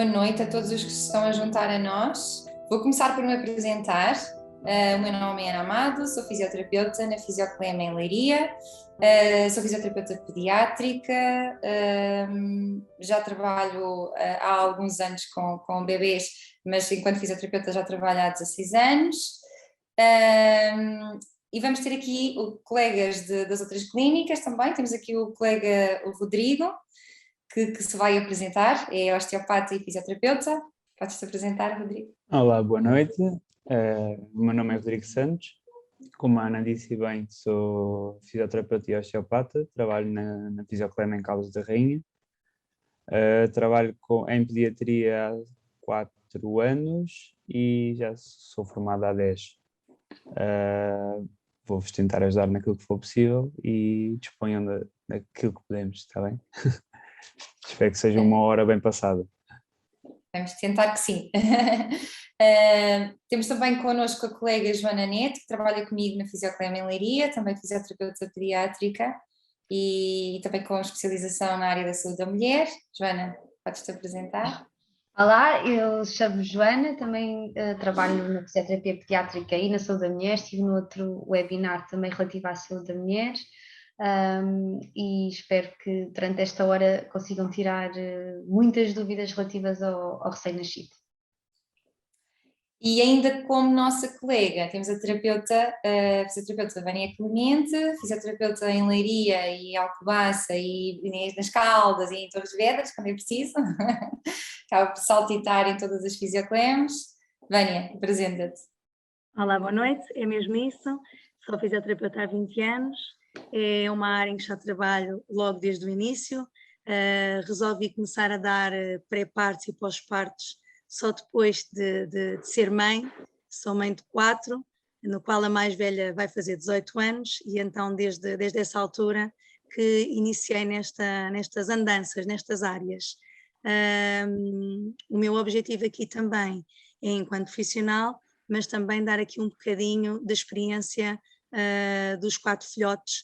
boa noite a todos os que se estão a juntar a nós. Vou começar por me apresentar. O meu nome é Ana Amado, sou fisioterapeuta na Fisioclema em Leiria, sou fisioterapeuta pediátrica, já trabalho há alguns anos com bebês, mas enquanto fisioterapeuta já trabalho há 16 anos. E vamos ter aqui colegas das outras clínicas também. Temos aqui o colega o Rodrigo, que se vai apresentar, é osteopata e fisioterapeuta. Podes-te apresentar, Rodrigo? Olá, boa noite. O meu nome é Rodrigo Santos. Como a Ana disse bem, sou fisioterapeuta e osteopata, trabalho na Fisioclema em Caldas da Rainha. Trabalho em pediatria há 4 anos e já sou formado há 10. Vou-vos tentar ajudar naquilo que for possível e disponham daquilo que podemos, está bem? Espero que seja uma hora bem passada. Vamos tentar que sim. Temos também connosco a colega Joana Neto, que trabalha comigo na Fisioclema em Leiria, também fisioterapeuta pediátrica e também com especialização na área da saúde da mulher. Joana, podes-te apresentar? Olá, eu chamo Joana, também trabalho na fisioterapia pediátrica e na saúde da mulher. Estive no outro webinar também relativo à saúde da mulher. E espero que durante esta hora consigam tirar muitas dúvidas relativas ao recém-nascido. E ainda como nossa colega, temos a fisioterapeuta Vânia Clemente, fisioterapeuta em Leiria e Alcobaça e nas Caldas e em Torres Vedras, quando é preciso. Acaba por saltitar em todas as fisioclemas. Vânia, apresenta-te. Olá, boa noite, é mesmo isso. Sou fisioterapeuta há 20 anos. É uma área em que já trabalho logo desde o início. Resolvi começar a dar pré-partos e pós-partos só depois de ser mãe. Sou mãe de 4, no qual a mais velha vai fazer 18 anos e então desde essa altura que iniciei nestas andanças, nestas áreas. O meu objetivo aqui também é enquanto profissional, mas também dar aqui um bocadinho de experiência dos 4 filhotes,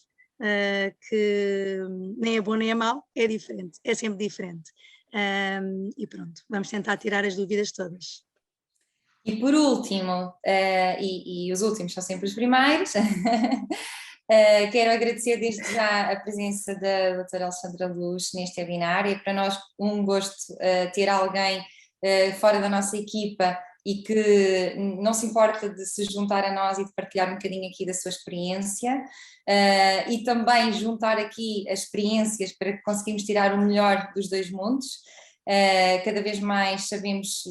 que nem é bom nem é mau, é diferente, é sempre diferente. E pronto, vamos tentar tirar as dúvidas todas. E por último, e os últimos são sempre os primeiros, quero agradecer desde já a presença da doutora Alexandra Luz neste webinar. É para nós um gosto ter alguém fora da nossa equipa e que não se importa de se juntar a nós e de partilhar um bocadinho aqui da sua experiência e também juntar aqui as experiências para que conseguimos tirar o melhor dos dois mundos. Cada vez mais sabemos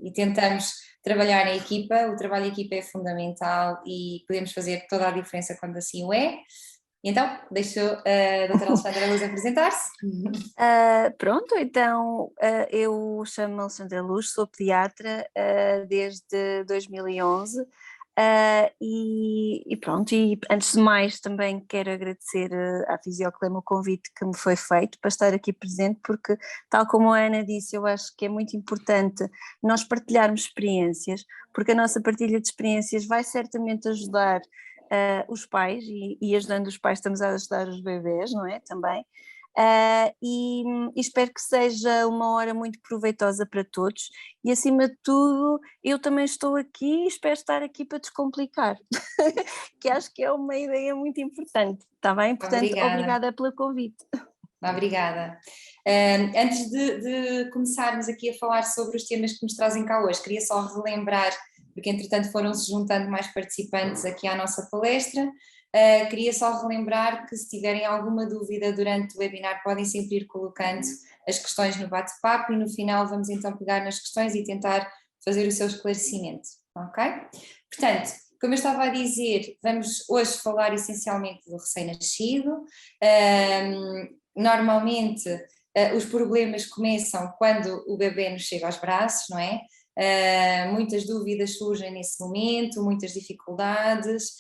e tentamos trabalhar em equipa, o trabalho em equipa é fundamental e podemos fazer toda a diferença quando assim o é. Então, deixo a doutora Alexandra Luz apresentar-se. Pronto, então eu chamo-me Alexandra Luz, sou pediatra desde 2011 e pronto, e antes de mais também quero agradecer à Fisioclema o convite que me foi feito para estar aqui presente, porque tal como a Ana disse, eu acho que é muito importante nós partilharmos experiências, porque a nossa partilha de experiências vai certamente ajudar os pais e ajudando os pais estamos a ajudar os bebés, não é? Também. E espero que seja uma hora muito proveitosa para todos e acima de tudo eu também estou aqui e espero estar aqui para descomplicar, que acho que é uma ideia muito importante, está bem? Portanto, obrigada pelo convite. Obrigada. Antes de começarmos aqui a falar sobre os temas que nos trazem cá hoje, queria só relembrar, porque entretanto foram-se juntando mais participantes aqui à nossa palestra. Queria só relembrar que se tiverem alguma dúvida durante o webinar podem sempre ir colocando as questões no bate-papo e no final vamos então pegar nas questões e tentar fazer o seu esclarecimento, ok? Portanto, como eu estava a dizer, vamos hoje falar essencialmente do recém-nascido. Normalmente os problemas começam quando o bebê nos chega aos braços, não é? Muitas dúvidas surgem nesse momento, muitas dificuldades,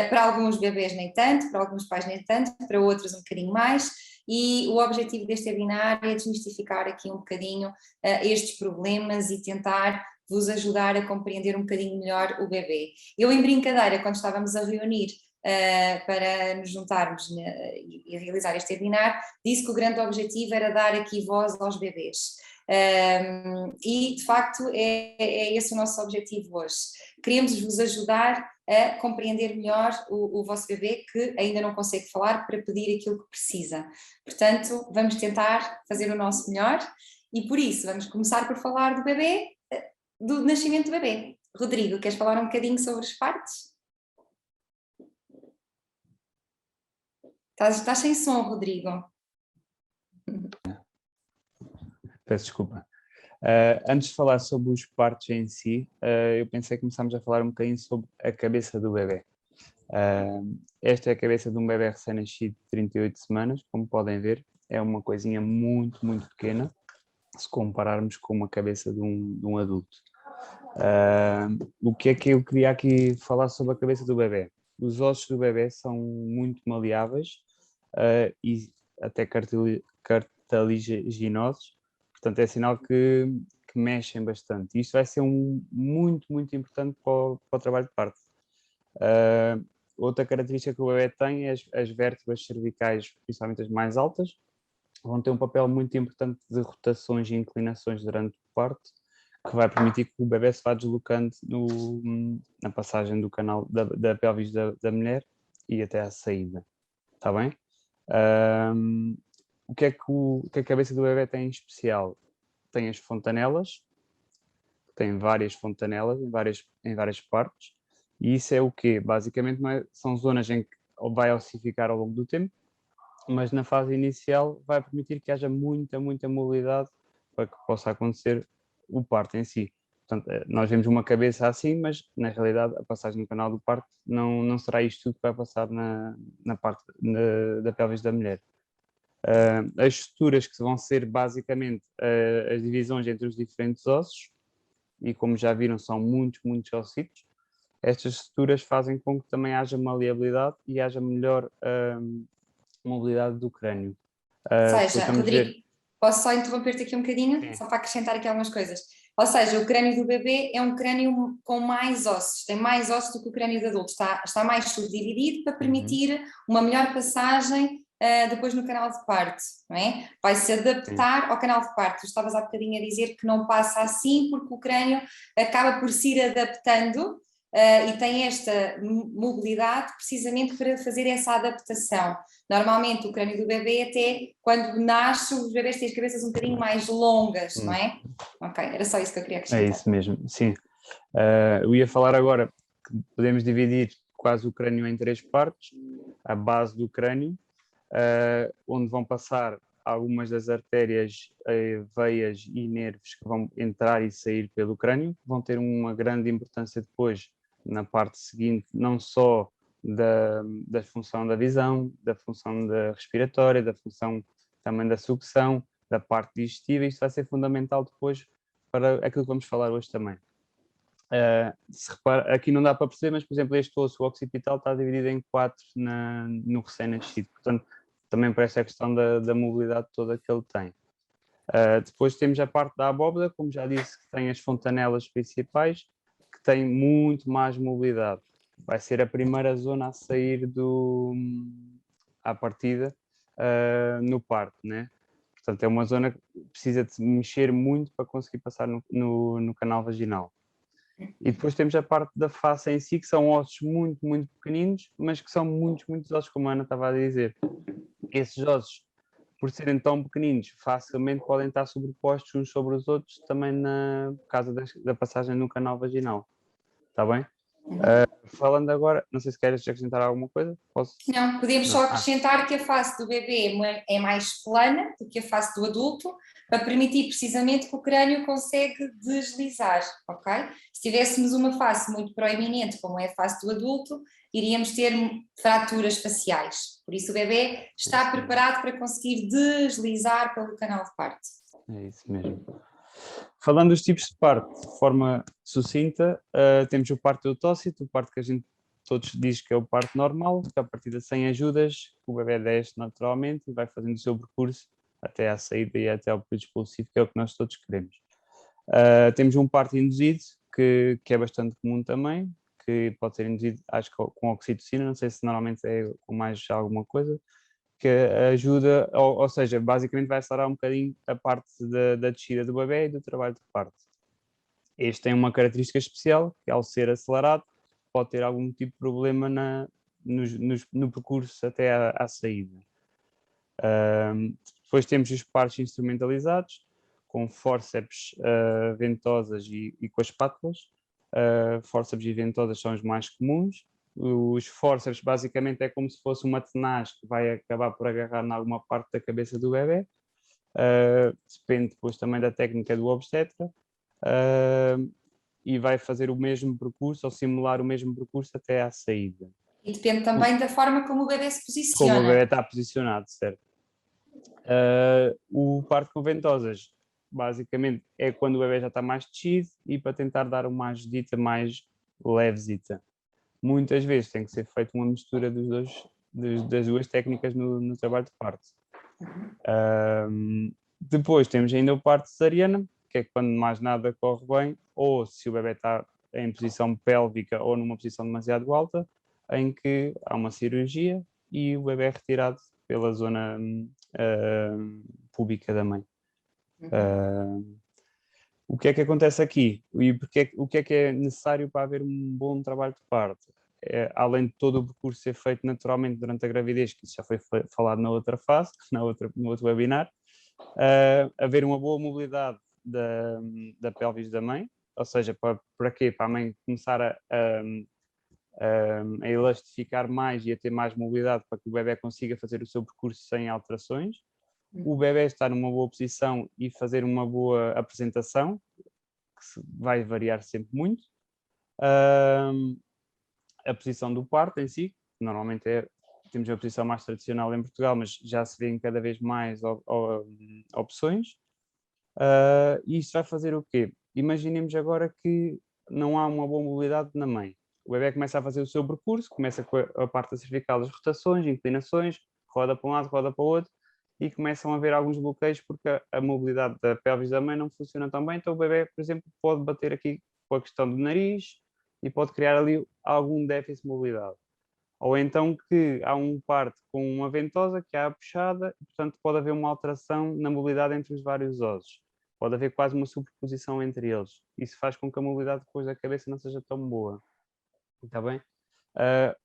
para alguns bebês nem tanto, para alguns pais nem tanto, para outros um bocadinho mais, e o objetivo deste webinar é desmistificar aqui um bocadinho estes problemas e tentar vos ajudar a compreender um bocadinho melhor o bebê. Eu em brincadeira, quando estávamos a reunir para nos juntarmos e realizar este webinar, disse que o grande objetivo era dar aqui voz aos bebês. E de facto é esse o nosso objetivo hoje. Queremos vos ajudar a compreender melhor o vosso bebê que ainda não consegue falar para pedir aquilo que precisa. Portanto, vamos tentar fazer o nosso melhor e por isso vamos começar por falar do bebê, do nascimento do bebê. Rodrigo, queres falar um bocadinho sobre os partos? Estás sem som, Rodrigo. Peço desculpa. Antes de falar sobre os partos em si, eu pensei que começámos a falar um bocadinho sobre a cabeça do bebê. Esta é a cabeça de um bebê recém-nascido de 38 semanas, como podem ver, é uma coisinha muito, muito pequena, se compararmos com uma cabeça de um adulto. O que é que eu queria aqui falar sobre a cabeça do bebê? Os ossos do bebê são muito maleáveis e até cartilaginosos, portanto é sinal que mexem bastante. Isto vai ser muito, muito importante para o trabalho de parto. Outra característica que o bebê tem é as vértebras cervicais, principalmente as mais altas, vão ter um papel muito importante de rotações e inclinações durante o parto, que vai permitir que o bebê se vá deslocando na passagem do canal da pelvis da mulher e até à saída. Está bem? O que é que a cabeça do bebê tem em especial? Tem as fontanelas, tem várias fontanelas em várias partes, e isso é o quê? Basicamente são zonas em que vai ossificar ao longo do tempo, mas na fase inicial vai permitir que haja muita, muita mobilidade para que possa acontecer o parto em si. Portanto, nós vemos uma cabeça assim, mas na realidade a passagem no canal do parto não será isto tudo que vai passar na parte da pelvis da mulher. As estruturas que vão ser basicamente as divisões entre os diferentes ossos, e como já viram são muitos, muitos ossitos, estas estruturas fazem com que também haja maleabilidade e haja melhor mobilidade do crânio. Ou seja, Rodrigo, posso só interromper-te aqui um bocadinho, Sim. só para acrescentar aqui algumas coisas. Ou seja, o crânio do bebê é um crânio com mais ossos, tem mais ossos do que o crânio do adulto, está mais subdividido para permitir uma melhor passagem depois no canal de parto, não é? Vai se adaptar ao canal de parto. Tu estavas há bocadinho a dizer que não passa assim porque o crânio acaba por se ir adaptando e tem esta mobilidade precisamente para fazer essa adaptação. Normalmente o crânio do bebê até quando nasce os bebés têm as cabeças um bocadinho mais longas, não é? Ok, era só isso que eu queria acrescentar. É isso mesmo, sim. Eu ia falar agora que podemos dividir quase o crânio em 3 partes. A base do crânio, onde vão passar algumas das artérias, veias e nervos que vão entrar e sair pelo crânio, vão ter uma grande importância depois na parte seguinte, não só da função da visão, da função da respiratória, da função também da sucção, da parte digestiva. Isto vai ser fundamental depois para aquilo que vamos falar hoje também. Se repara, aqui não dá para perceber, mas por exemplo este osso, o occipital, está dividido em 4 no recém-nascido, portanto também para essa questão da mobilidade toda que ele tem. Depois temos a parte da abóbora, como já disse, que tem as fontanelas principais, que tem muito mais mobilidade. Vai ser a primeira zona a sair à partida no parto, né? Portanto, é uma zona que precisa de mexer muito para conseguir passar no canal vaginal. E depois temos a parte da face em si, que são ossos muito, muito pequeninos, mas que são muitos, muitos ossos, como a Ana estava a dizer. Esses ossos, por serem tão pequeninos, facilmente podem estar sobrepostos uns sobre os outros, também por causa da passagem no canal vaginal. Está bem? Falando agora, não sei se queres acrescentar alguma coisa? Posso? Não, podemos só acrescentar que a face do bebê é mais plana do que a face do adulto, para permitir precisamente que o crânio consegue deslizar, ok? Se tivéssemos uma face muito proeminente, como é a face do adulto, iríamos ter fraturas faciais. Por isso o bebê está preparado para conseguir deslizar pelo canal de parto. É isso mesmo. Falando dos tipos de parto, de forma sucinta, temos o parto eutócito, o parto que a gente todos diz que é o parto normal, que a partir de sem ajudas, o bebê desce naturalmente e vai fazendo o seu percurso até à saída e até ao período expulsivo, que é o que nós todos queremos. Temos um parto induzido, que é bastante comum também, que pode ser induzido, acho que com oxitocina, não sei se normalmente é com mais alguma coisa, que ajuda, ou seja, basicamente vai acelerar um bocadinho a parte da descida do bebê e do trabalho de parto. Este tem uma característica especial, que ao ser acelerado pode ter algum tipo de problema no percurso até à saída. Depois temos os partos instrumentalizados, com fórceps, ventosas e com as espátulas. Fórceps e ventosas são os mais comuns. Os fórceps basicamente é como se fosse uma tenaz que vai acabar por agarrar em alguma parte da cabeça do bebê. Depende depois também da técnica do obstetra. E vai fazer o mesmo percurso, ou simular o mesmo percurso até à saída. E depende também da forma como o bebê se posiciona. Como o bebê está posicionado, certo. O parto com ventosas, basicamente, é quando o bebê já está mais descido e para tentar dar uma ajudita mais levezita. Muitas vezes tem que ser feita uma mistura das duas técnicas no trabalho de parto. Depois temos ainda o parto cesariana, que é quando mais nada corre bem, ou se o bebê está em posição pélvica ou numa posição demasiado alta, em que há uma cirurgia e o bebê é retirado pela zona púbica da mãe. O que é que acontece aqui? E o que é necessário para haver um bom trabalho de parto? Além de todo o percurso ser feito naturalmente durante a gravidez, que isso já foi falado na outra fase, no outro webinar, haver uma boa mobilidade da pelvis da mãe, ou seja, para quê? Para a mãe começar a elastificar mais e a ter mais mobilidade para que o bebê consiga fazer o seu percurso sem alterações. O bebê estar numa boa posição e fazer uma boa apresentação, que vai variar sempre muito. A posição do parto em si, que normalmente temos a posição mais tradicional em Portugal, mas já se vêem cada vez mais opções. E isto vai fazer o quê? Imaginemos agora que não há uma boa mobilidade na mãe. O bebê começa a fazer o seu percurso, começa com a parte da cervical, das rotações, inclinações, roda para um lado, roda para o outro, e começam a haver alguns bloqueios porque a mobilidade da pelvis da mãe não funciona tão bem. Então o bebê, por exemplo, pode bater aqui com a questão do nariz e pode criar ali algum déficit de mobilidade. Ou então que há um parto com uma ventosa que há a puxada, e, portanto pode haver uma alteração na mobilidade entre os vários ossos. Pode haver quase uma superposição entre eles. Isso faz com que a mobilidade depois da cabeça não seja tão boa. Está bem?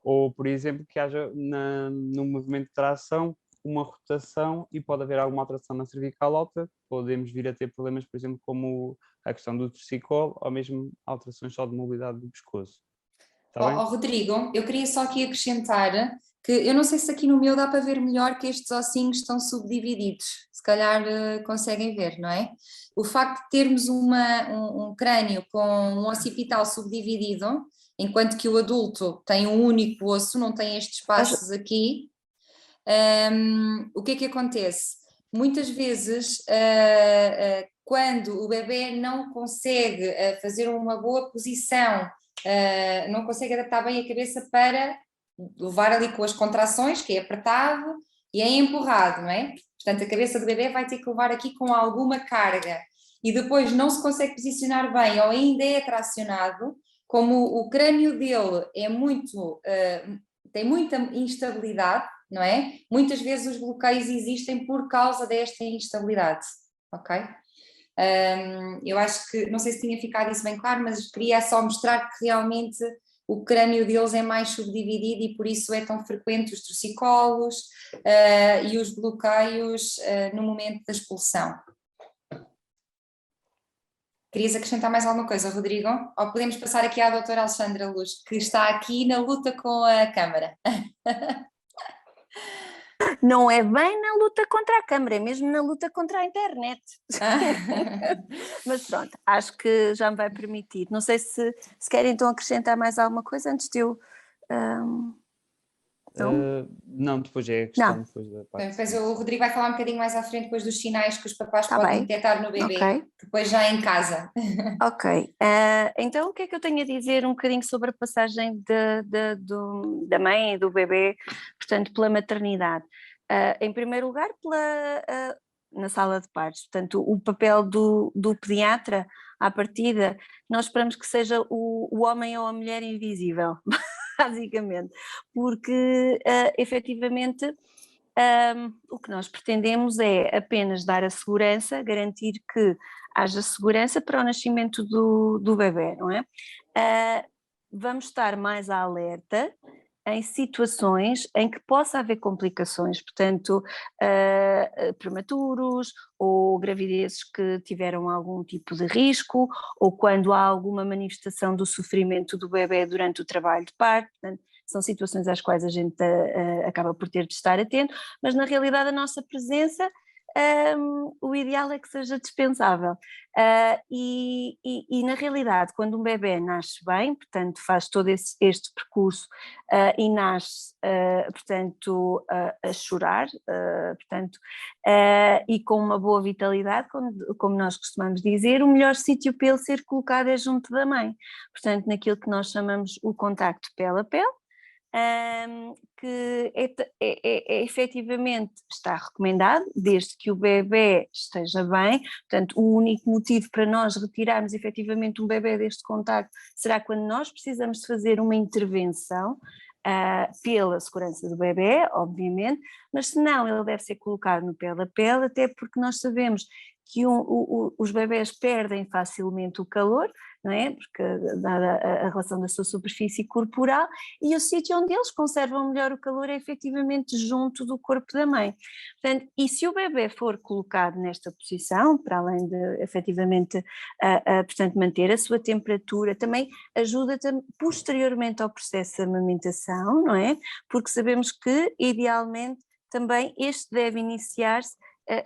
Ou, por exemplo, que haja no movimento de tração uma rotação e pode haver alguma alteração na cervical alta. Podemos vir a ter problemas, por exemplo, como a questão do torcicolo ou mesmo alterações só de mobilidade do pescoço. Rodrigo, eu queria só aqui acrescentar que eu não sei se aqui no meu dá para ver melhor que estes ossinhos estão subdivididos, se calhar conseguem ver, não é? O facto de termos um crânio com um occipital subdividido, enquanto que o adulto tem um único osso, não tem estes espaços aqui, o que é que acontece? Muitas vezes, quando o bebê não consegue fazer uma boa posição, não consegue adaptar bem a cabeça para levar ali com as contrações, que é apertado e é empurrado, não é? Portanto, a cabeça do bebê vai ter que levar aqui com alguma carga e depois não se consegue posicionar bem ou ainda é tracionado, como o crânio dele é tem muita instabilidade, não é? Muitas vezes os bloqueios existem por causa desta instabilidade, ok? Eu acho que, não sei se tinha ficado isso bem claro, mas queria só mostrar que realmente o crânio deles é mais subdividido e por isso é tão frequente os torcicolos e os bloqueios no momento da expulsão. Querias acrescentar mais alguma coisa, Rodrigo? Ou podemos passar aqui à doutora Alexandra Luz, que está aqui na luta com a câmara. Não é bem na luta contra a câmara, é mesmo na luta contra a internet. Mas pronto, acho que já me vai permitir. Não sei se querem então acrescentar mais alguma coisa antes de eu... Não, depois é a questão depois da parte. Depois o Rodrigo vai falar um bocadinho mais à frente depois dos sinais que os papás Tá podem bem. detectar no bebê, Ok. depois já em casa. Ok, então o que é que eu tenho a dizer um bocadinho sobre a passagem da mãe e do bebê, portanto, pela maternidade? Em primeiro lugar, na sala de partos, portanto, o papel do pediatra, à partida, nós esperamos que seja o homem ou a mulher invisível, basicamente, porque efetivamente o que nós pretendemos é apenas dar a segurança, garantir que haja segurança para o nascimento do bebê, não é? Vamos estar mais alerta em situações em que possa haver complicações, portanto, prematuros ou gravidezes que tiveram algum tipo de risco, ou quando há alguma manifestação do sofrimento do bebê durante o trabalho de parto. Portanto, são situações às quais a gente acaba por ter de estar atento, mas na realidade a nossa presença, o ideal é que seja dispensável. E na realidade, quando um bebê nasce bem, portanto faz todo este percurso e nasce, portanto, a chorar, portanto, e com uma boa vitalidade, como nós costumamos dizer, o melhor sítio para ele ser colocado é junto da mãe, portanto naquilo que nós chamamos o contacto pele a pele, que efetivamente está recomendado, desde que o bebê esteja bem. Portanto, o único motivo para nós retirarmos efetivamente um bebê deste contacto será quando nós precisamos de fazer uma intervenção pela segurança do bebê, obviamente, mas se não, ele deve ser colocado no pele a pele, até porque nós sabemos que os bebés perdem facilmente o calor, não é? Porque dada a relação da sua superfície corporal, e o sítio onde eles conservam melhor o calor é efetivamente junto do corpo da mãe. Portanto, e se o bebê for colocado nesta posição, para além de efetivamente portanto, manter a sua temperatura, também ajuda posteriormente ao processo de amamentação, não é? Porque sabemos que idealmente também este deve iniciar-se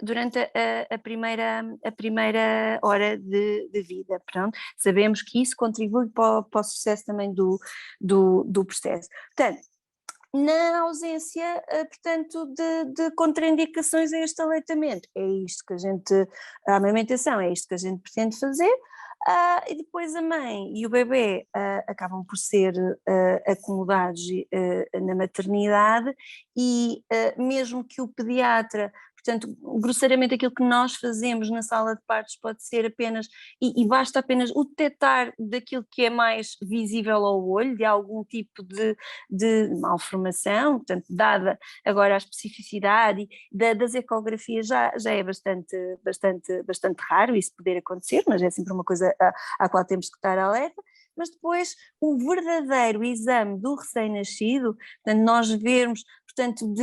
durante a primeira hora de vida. Pronto, sabemos que isso contribui para o sucesso também do processo. Portanto, na ausência, portanto, de contraindicações a este aleitamento, é isto que a amamentação é isto que a gente pretende fazer. E depois a mãe e o bebê acabam por ser acomodados na maternidade e mesmo que o pediatra, portanto, grosseiramente aquilo que nós fazemos na sala de partos pode ser apenas, e basta apenas o detectar daquilo que é mais visível ao olho, de algum tipo de malformação, portanto, dada agora a especificidade das ecografias já é bastante raro isso poder acontecer, mas é sempre uma coisa à qual temos que estar alerta. Mas depois o verdadeiro exame do recém-nascido, portanto, nós vermos, portanto,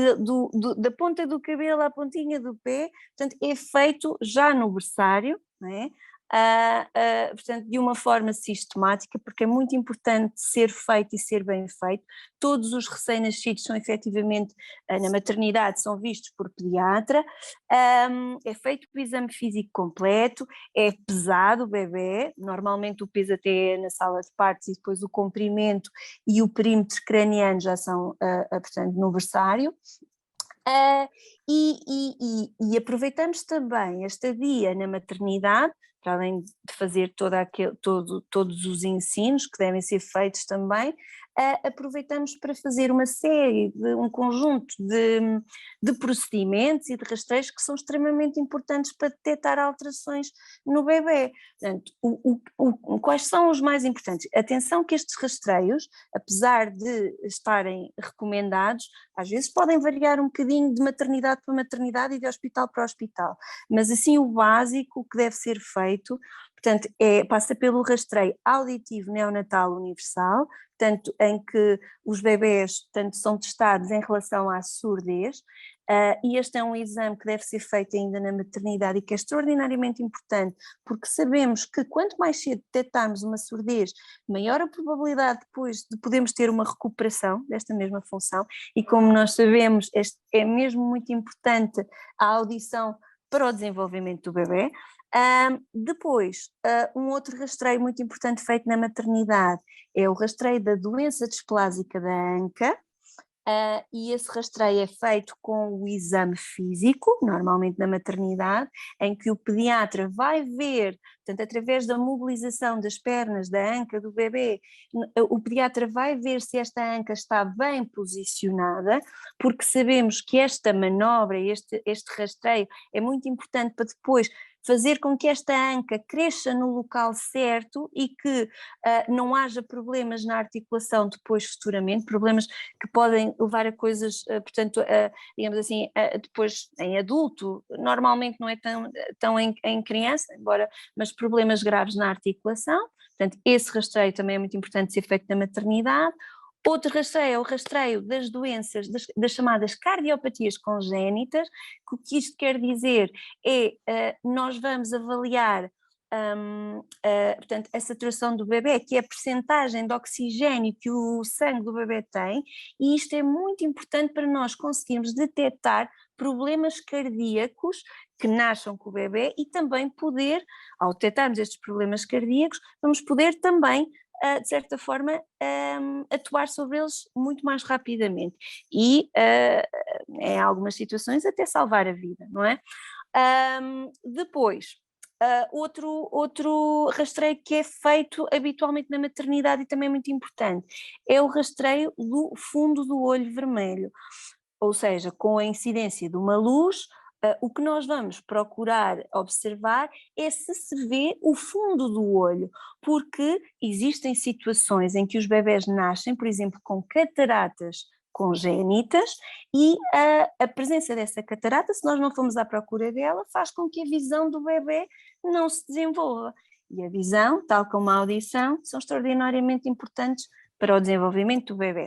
da ponta do cabelo à pontinha do pé, portanto, é feito já no berçário, não é? Portanto, de uma forma sistemática, porque é muito importante ser feito e ser bem feito. Todos os recém-nascidos são efetivamente, na maternidade, são vistos por pediatra, é feito o exame físico completo, é pesado o bebê, normalmente o peso até é na sala de partos e depois o comprimento e o perímetro craniano já são, portanto, no berçário. E aproveitamos também a estadia na maternidade, para além de fazer todos os ensinos que devem ser feitos também, aproveitamos para fazer um conjunto de procedimentos e de rastreios que são extremamente importantes para detectar alterações no bebê. Portanto, quais são os mais importantes? Atenção que estes rastreios, apesar de estarem recomendados, às vezes podem variar um bocadinho de maternidade para maternidade e de hospital para hospital, mas assim o básico que deve ser feito, portanto, passa pelo rastreio auditivo neonatal universal, portanto, em que os bebés, portanto, são testados em relação à surdez, e este é um exame que deve ser feito ainda na maternidade e que é extraordinariamente importante, porque sabemos que quanto mais cedo detectarmos uma surdez, maior a probabilidade depois de podermos ter uma recuperação desta mesma função, e como nós sabemos, é mesmo muito importante a audição para o desenvolvimento do bebê. Depois, um outro rastreio muito importante feito na maternidade é o rastreio da doença displásica da anca, e esse rastreio é feito com o exame físico, normalmente na maternidade, em que o pediatra vai ver, portanto, através da mobilização das pernas, da anca do bebê, o pediatra vai ver se esta anca está bem posicionada, porque sabemos que esta manobra, este rastreio é muito importante para depois fazer com que esta anca cresça no local certo e que não haja problemas na articulação depois futuramente, problemas que podem levar a coisas, portanto, digamos assim, depois em adulto, normalmente não é tão em criança, mas problemas graves na articulação. Portanto, esse rastreio também é muito importante ser feito na maternidade. Outro rastreio é o rastreio das doenças, das chamadas cardiopatias congénitas, que o que isto quer dizer é, nós vamos avaliar portanto, a saturação do bebê, que é a percentagem de oxigênio que o sangue do bebê tem, e isto é muito importante para nós conseguirmos detectar problemas cardíacos que nasçam com o bebê e também poder, ao detectarmos estes problemas cardíacos, vamos poder também, de certa forma, atuar sobre eles muito mais rapidamente e, em algumas situações, até salvar a vida, não é? Depois, outro rastreio que é feito habitualmente na maternidade e também é muito importante, é o rastreio do fundo do olho vermelho, ou seja, com a incidência de uma luz, o que nós vamos procurar observar é se vê o fundo do olho, porque existem situações em que os bebés nascem, por exemplo, com cataratas congénitas e a presença dessa catarata, se nós não formos à procura dela, faz com que a visão do bebê não se desenvolva. E a visão, tal como a audição, são extraordinariamente importantes para o desenvolvimento do bebê.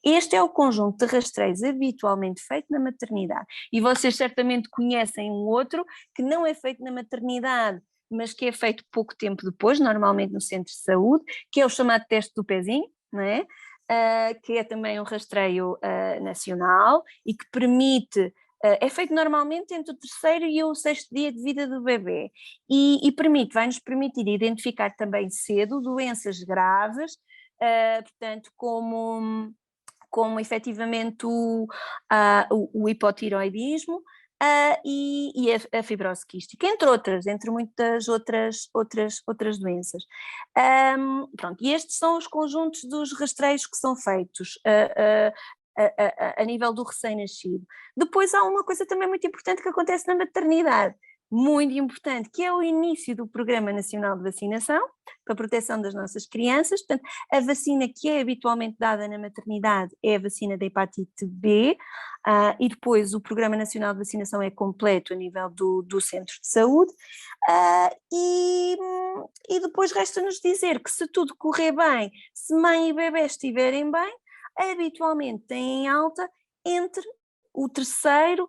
Este é o conjunto de rastreios habitualmente feito na maternidade. E vocês certamente conhecem um outro que não é feito na maternidade, mas que é feito pouco tempo depois, normalmente no centro de saúde, que é o chamado teste do pezinho, não é? Que é também um rastreio nacional e que permite, é feito normalmente entre o 3º e o 6º dia de vida do bebê e vai-nos permitir identificar também cedo doenças graves, portanto, como efetivamente o hipotiroidismo e a fibrose quística, entre muitas outras doenças. Pronto, e estes são os conjuntos dos rastreios que são feitos a nível do recém-nascido. Depois há uma coisa também muito importante que acontece na maternidade, muito importante, que é o início do Programa Nacional de Vacinação para a proteção das nossas crianças. Portanto, a vacina que é habitualmente dada na maternidade é a vacina da hepatite B, e depois o Programa Nacional de Vacinação é completo a nível do centro de saúde, e depois resta-nos dizer que se tudo correr bem, se mãe e bebê estiverem bem, habitualmente têm alta entre o 3º,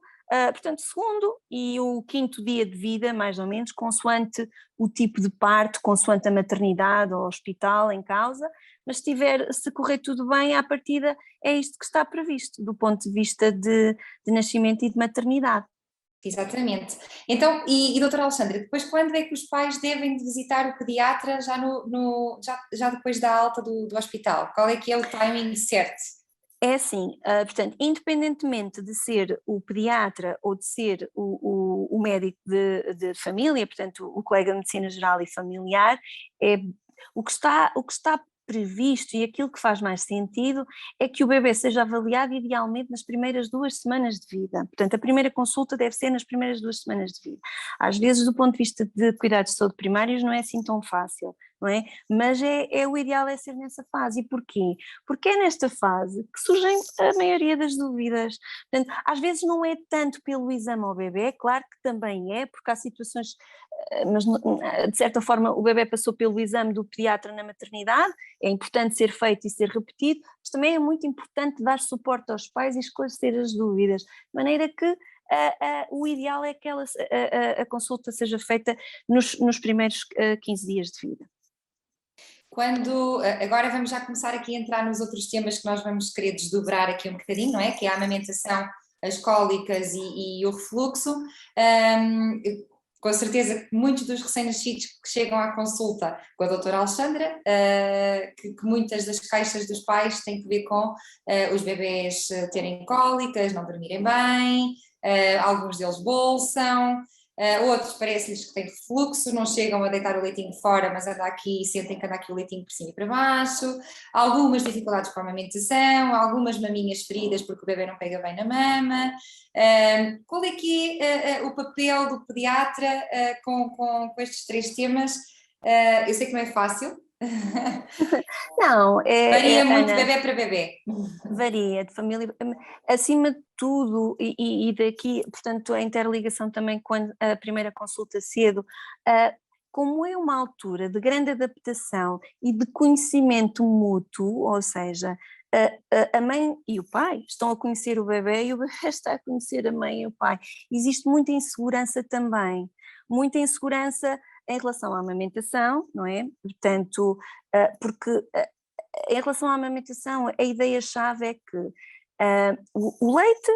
portanto, 2º e o 5º dia de vida, mais ou menos, consoante o tipo de parto, consoante a maternidade ou hospital em causa, mas se correr tudo bem, à partida é isto que está previsto, do ponto de vista de nascimento e de maternidade. Exatamente. Então, e doutora Alexandra, depois quando é que os pais devem visitar o pediatra já depois da alta do hospital? Qual é que é o timing certo? É assim, portanto, independentemente de ser o pediatra ou de ser o médico de família, portanto, o colega de medicina geral e familiar, o que está previsto e aquilo que faz mais sentido é que o bebê seja avaliado idealmente nas primeiras 2 semanas de vida. Portanto, a primeira consulta deve ser nas primeiras 2 semanas de vida. Às vezes, do ponto de vista de cuidados de saúde primários, não é assim tão fácil, não é? Mas o ideal é ser nessa fase. E porquê? Porque é nesta fase que surgem a maioria das dúvidas. Portanto, às vezes não é tanto pelo exame ao bebê, claro que também é, porque há situações, mas de certa forma o bebê passou pelo exame do pediatra na maternidade, é importante ser feito e ser repetido, mas também é muito importante dar suporte aos pais e esclarecer as dúvidas, de maneira que o ideal é que a consulta seja feita nos primeiros 15 dias de vida. Agora vamos já começar aqui a entrar nos outros temas que nós vamos querer desdobrar aqui um bocadinho, não é? Que é a amamentação, as cólicas e o refluxo. Com certeza que muitos dos recém-nascidos que chegam à consulta com a doutora Alexandra, que muitas das queixas dos pais têm que ver com os bebés terem cólicas, não dormirem bem, alguns deles bolsam. Outros parece-lhes que têm refluxo, não chegam a deitar o leitinho fora, mas anda aqui, sentem que anda aqui o leitinho por cima e para baixo, algumas dificuldades com a amamentação, algumas maminhas feridas porque o bebê não pega bem na mama. Qual é que é o papel do pediatra com estes 3 temas? Eu sei que não é fácil. Não, Varia muito Ana, de bebê para bebê. varia de família, acima de tudo, e daqui, portanto, a interligação também com a primeira consulta cedo, como é uma altura de grande adaptação e de conhecimento mútuo, ou seja, a mãe e o pai estão a conhecer o bebê e o bebê está a conhecer a mãe e o pai. Existe muita insegurança também, muita insegurança em relação à amamentação, não é? Portanto, porque em relação à amamentação, a ideia-chave é que o leite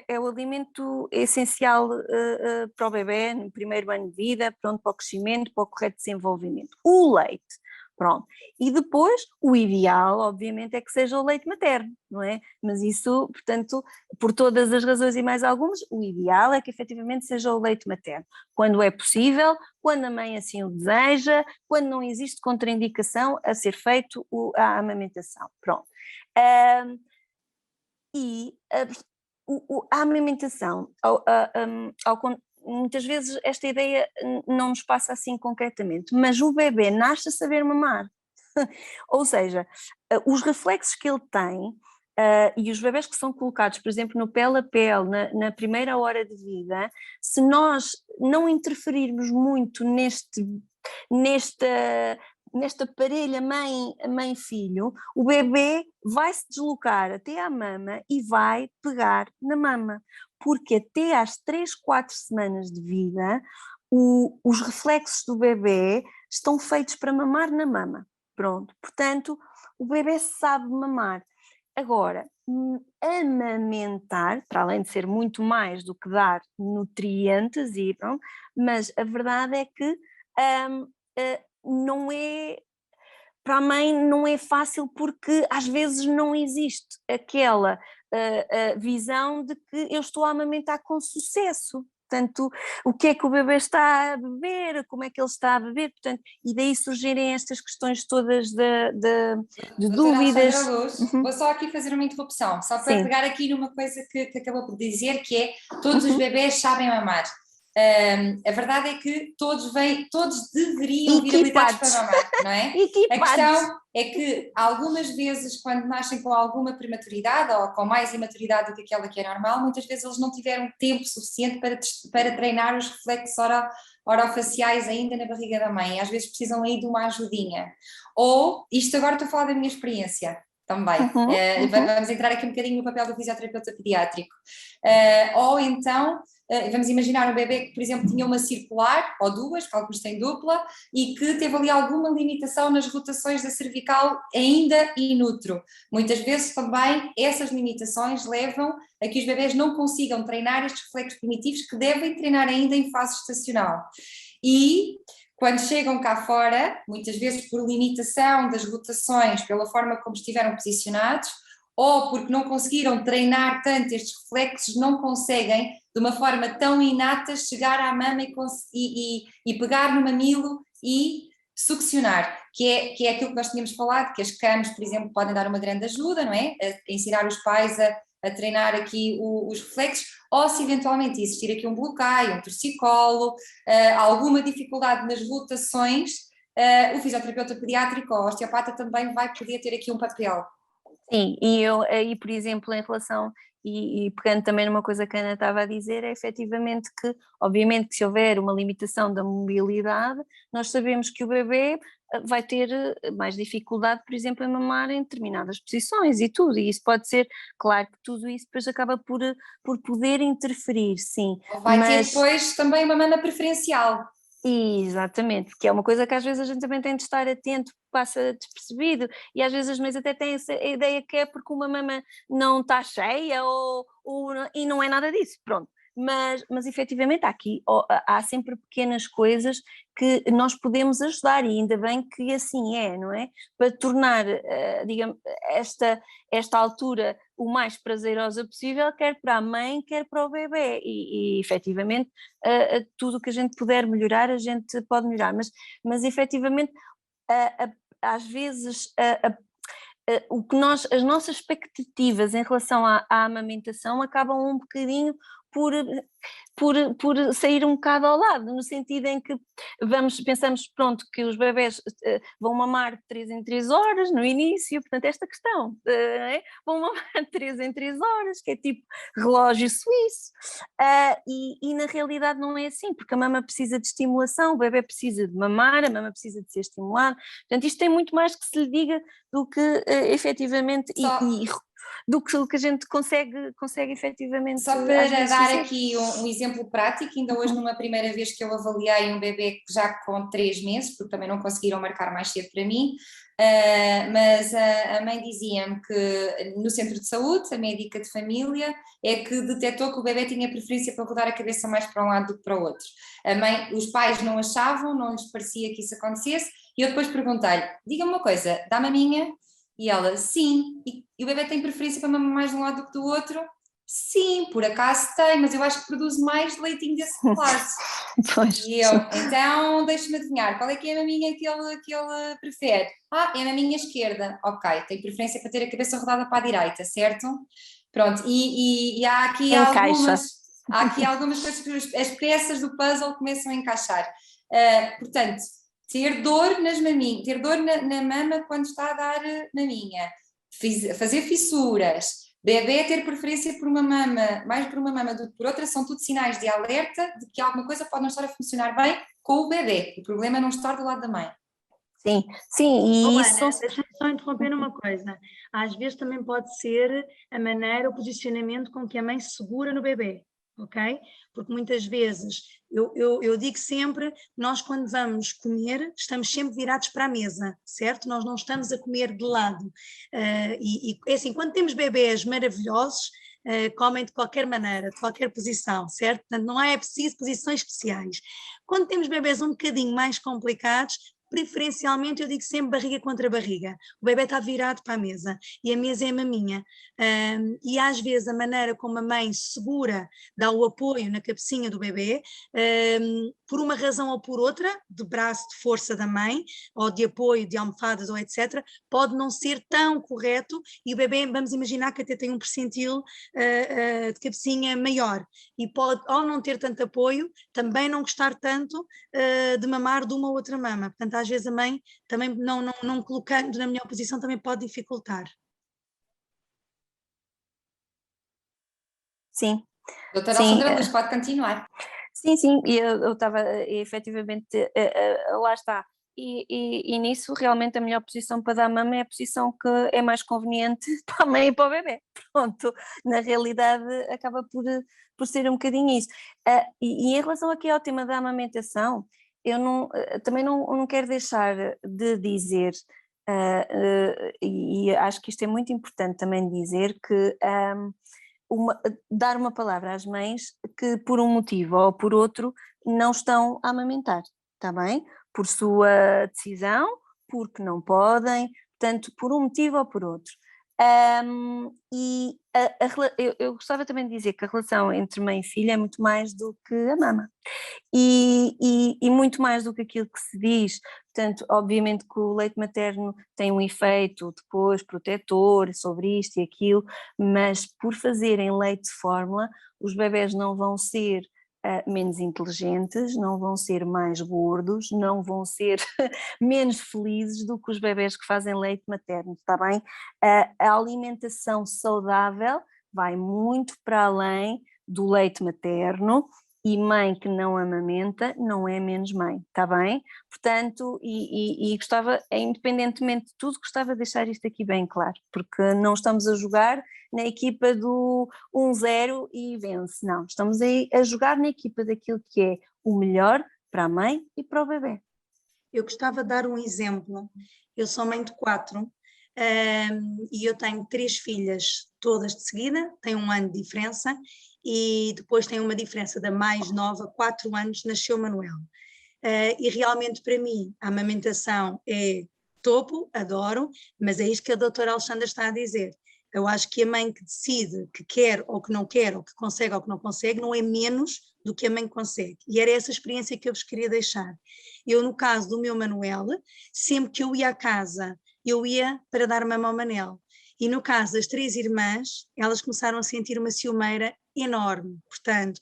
é o alimento essencial para o bebê no primeiro ano de vida, pronto, para o crescimento, para o correto desenvolvimento. O leite, pronto. E depois, o ideal, obviamente, é que seja o leite materno, não é? Mas isso, portanto, por todas as razões e mais algumas, o ideal é que efetivamente seja o leite materno. Quando é possível, quando a mãe assim o deseja, quando não existe contraindicação a ser feito a amamentação, pronto. A amamentação, muitas vezes esta ideia não nos passa assim concretamente, mas o bebê nasce a saber mamar. Ou seja, os reflexos que ele tem e os bebés que são colocados, por exemplo, no pele a pele, na primeira hora de vida, se nós não interferirmos muito nesta parelha mãe-filho, o bebê vai se deslocar até à mama e vai pegar na mama, porque até às 3, 4 semanas de vida, os reflexos do bebê estão feitos para mamar na mama. Pronto, portanto, o bebê sabe mamar. Agora, amamentar, para além de ser muito mais do que dar nutrientes, mas a verdade é que não é, para a mãe não é fácil porque às vezes não existe aquela visão de que eu estou a amamentar com sucesso. Portanto, o que é que o bebê está a beber, como é que ele está a beber, portanto, e daí surgirem estas questões todas de dúvidas. Alexandra Luz, vou só aqui fazer uma interrupção, só para pegar aqui numa coisa que acabou por dizer, que é todos os bebés sabem mamar. A verdade é que todos deveriam vir habilitados para mamar, não é? A questão é que algumas vezes, quando nascem com alguma prematuridade ou com mais imaturidade do que aquela que é normal, muitas vezes eles não tiveram tempo suficiente para treinar os reflexos orofaciais ainda na barriga da mãe, às vezes precisam aí de uma ajudinha. Ou, isto agora estou a falar da minha experiência também, vamos entrar aqui um bocadinho no papel do fisioterapeuta pediátrico, ou então vamos imaginar um bebê que, por exemplo, tinha uma circular ou duas, que alguns têm dupla, e que teve ali alguma limitação nas rotações da cervical ainda in utero. Muitas vezes também essas limitações levam a que os bebés não consigam treinar estes reflexos primitivos que devem treinar ainda em fase gestacional. E quando chegam cá fora, muitas vezes por limitação das rotações, pela forma como estiveram posicionados, ou porque não conseguiram treinar tanto estes reflexos, não conseguem, de uma forma tão inata, chegar à mama e pegar no mamilo e succionar, que é aquilo que nós tínhamos falado, que as CAMs, por exemplo, podem dar uma grande ajuda, não é? A ensinar os pais a treinar aqui os reflexos, ou se eventualmente existir aqui um bloqueio, um torcicolo, alguma dificuldade nas rotações, o fisioterapeuta pediátrico ou osteopata também vai poder ter aqui um papel. Sim, e eu aí, por exemplo, em relação, e pegando também numa coisa que a Ana estava a dizer, é efetivamente que, obviamente, que se houver uma limitação da mobilidade, nós sabemos que o bebê vai ter mais dificuldade, por exemplo, em mamar em determinadas posições e tudo, e isso pode ser, claro que tudo isso depois acaba por poder interferir, sim. Vai ter depois também uma mama preferencial. Exatamente, porque é uma coisa que às vezes a gente também tem de estar atento, passa despercebido, e às vezes as mães até têm essa ideia que é porque uma mama não está cheia e não é nada disso, pronto. mas efetivamente há sempre pequenas coisas que nós podemos ajudar, e ainda bem que assim é, não é? Para tornar, digamos, esta altura o mais prazerosa possível, quer para a mãe, quer para o bebê, e efetivamente tudo o que a gente puder melhorar, a gente pode melhorar, mas efetivamente às vezes as nossas expectativas em relação à amamentação acabam um bocadinho por sair um bocado ao lado, no sentido em que pensamos, pronto, que os bebés vão mamar de 3 em 3 horas no início, portanto esta questão, vão mamar de 3 em 3 horas, que é tipo relógio suíço, e na realidade não é assim, porque a mama precisa de estimulação, o bebé precisa de mamar, a mama precisa de ser estimulado, portanto isto tem muito mais que se lhe diga do que efetivamente do que a gente consegue efetivamente. Só para dar aqui um exemplo prático, ainda hoje numa primeira vez que eu avaliei um bebê já com 3 meses, porque também não conseguiram marcar mais cedo para mim, mas a mãe dizia-me que no centro de saúde, a médica de família, é que detectou que o bebê tinha preferência para rodar a cabeça mais para um lado do que para o outro. Os pais não achavam, não lhes parecia que isso acontecesse, e eu depois perguntei-lhe, diga-me uma coisa, dá maminha? E ela, sim. E o bebê tem preferência para mamar mais de um lado do que do outro? Sim, por acaso tem, mas eu acho que produz mais leitinho desse lado. E eu, então deixa-me adivinhar, qual é que é a maminha que ele prefere? É a maminha esquerda. Ok, tem preferência para ter a cabeça rodada para a direita, certo? Pronto, e há aqui algumas coisas que as peças do puzzle começam a encaixar. Portanto, ter dor nas maminhas, ter dor na mama quando está a dar maminha, fazer fissuras, bebê ter preferência por uma mama, mais por uma mama do que por outra, são tudo sinais de alerta de que alguma coisa pode não estar a funcionar bem com o bebê. O problema é não estar do lado da mãe. Sim, e isso... Ana, deixa-me só interromper uma coisa. Às vezes também pode ser a maneira, o posicionamento com que a mãe se segura no bebê. Ok? Porque muitas vezes, eu digo sempre, nós quando vamos comer, estamos sempre virados para a mesa, certo? Nós não estamos a comer de lado. E é assim, quando temos bebés maravilhosos, comem de qualquer maneira, de qualquer posição, certo? Portanto, não é preciso posições especiais. Quando temos bebés um bocadinho mais complicados, preferencialmente eu digo sempre barriga contra barriga, o bebê está virado para a mesa e a mesa é a maminha, e às vezes a maneira como a mãe segura, dá o apoio na cabecinha do bebê, por uma razão ou por outra, de braço de força da mãe, ou de apoio, de almofadas ou etc, pode não ser tão correto e o bebê, vamos imaginar que até tem um percentil de cabecinha maior e pode, ao não ter tanto apoio, também não gostar tanto de mamar de uma ou outra mama, portanto às vezes a mãe também não colocando na melhor posição também pode dificultar. Sim. Doutora Alexandra Luz, pode continuar. Sim, e eu estava efetivamente, lá está, e nisso realmente a melhor posição para dar mama é a posição que é mais conveniente para a mãe e para o bebê, pronto, na realidade acaba por ser um bocadinho isso. E em relação aqui ao tema da amamentação, eu também não quero deixar de dizer, e acho que isto é muito importante também dizer, que dar uma palavra às mães que por um motivo ou por outro não estão a amamentar, está bem? Por sua decisão, porque não podem, portanto por um motivo ou por outro. Eu gostava também de dizer que a relação entre mãe e filha é muito mais do que a mama e muito mais do que aquilo que se diz. Portanto, obviamente que o leite materno tem um efeito depois protetor sobre isto e aquilo, mas por fazerem leite de fórmula, os bebés não vão ser menos inteligentes, não vão ser mais gordos, não vão ser menos felizes do que os bebés que fazem leite materno, está bem? A alimentação saudável vai muito para além do leite materno e mãe que não amamenta não é menos mãe, está bem? Portanto, e gostava, independentemente de tudo, gostava de deixar isto aqui bem claro, porque não estamos a jogar na equipa do 1-0 e vence, não, estamos a jogar na equipa daquilo que é o melhor para a mãe e para o bebê. Eu gostava de dar um exemplo, eu sou mãe de 4 e eu tenho 3 filhas todas de seguida, tenho 1 ano de diferença e depois tem uma diferença da mais nova, 4 anos, nasceu Manuel. E realmente para mim a amamentação é topo, adoro, mas é isto que a doutora Alexandra está a dizer. Eu acho que a mãe que decide que quer ou que não quer, ou que consegue ou que não consegue, não é menos do que a mãe consegue. E era essa experiência que eu vos queria deixar. Eu, no caso do meu Manuel, sempre que eu ia à casa, eu ia para dar mama ao Manel. E no caso das 3 irmãs, elas começaram a sentir uma ciumeira enorme. Portanto,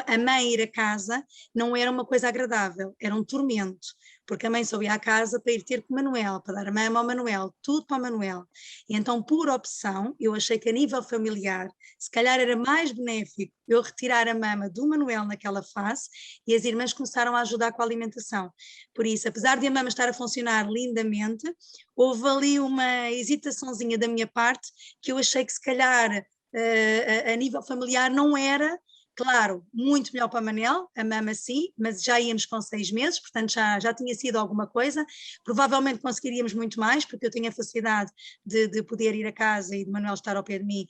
a mãe ir a casa não era uma coisa agradável, era um tormento, porque a mãe só ia à casa para ir ter com o Manuel, para dar a mama ao Manuel, tudo para o Manuel. E então, por opção, eu achei que a nível familiar, se calhar era mais benéfico eu retirar a mama do Manuel naquela fase, e as irmãs começaram a ajudar com a alimentação. Por isso, apesar de a mama estar a funcionar lindamente, houve ali uma hesitaçãozinha da minha parte, que eu achei que se calhar a nível familiar não era, claro, muito melhor para a Manel, a mama sim, mas já íamos com 6 meses, portanto já tinha sido alguma coisa, provavelmente conseguiríamos muito mais, porque eu tenho a facilidade de poder ir a casa e de Manuel estar ao pé de mim,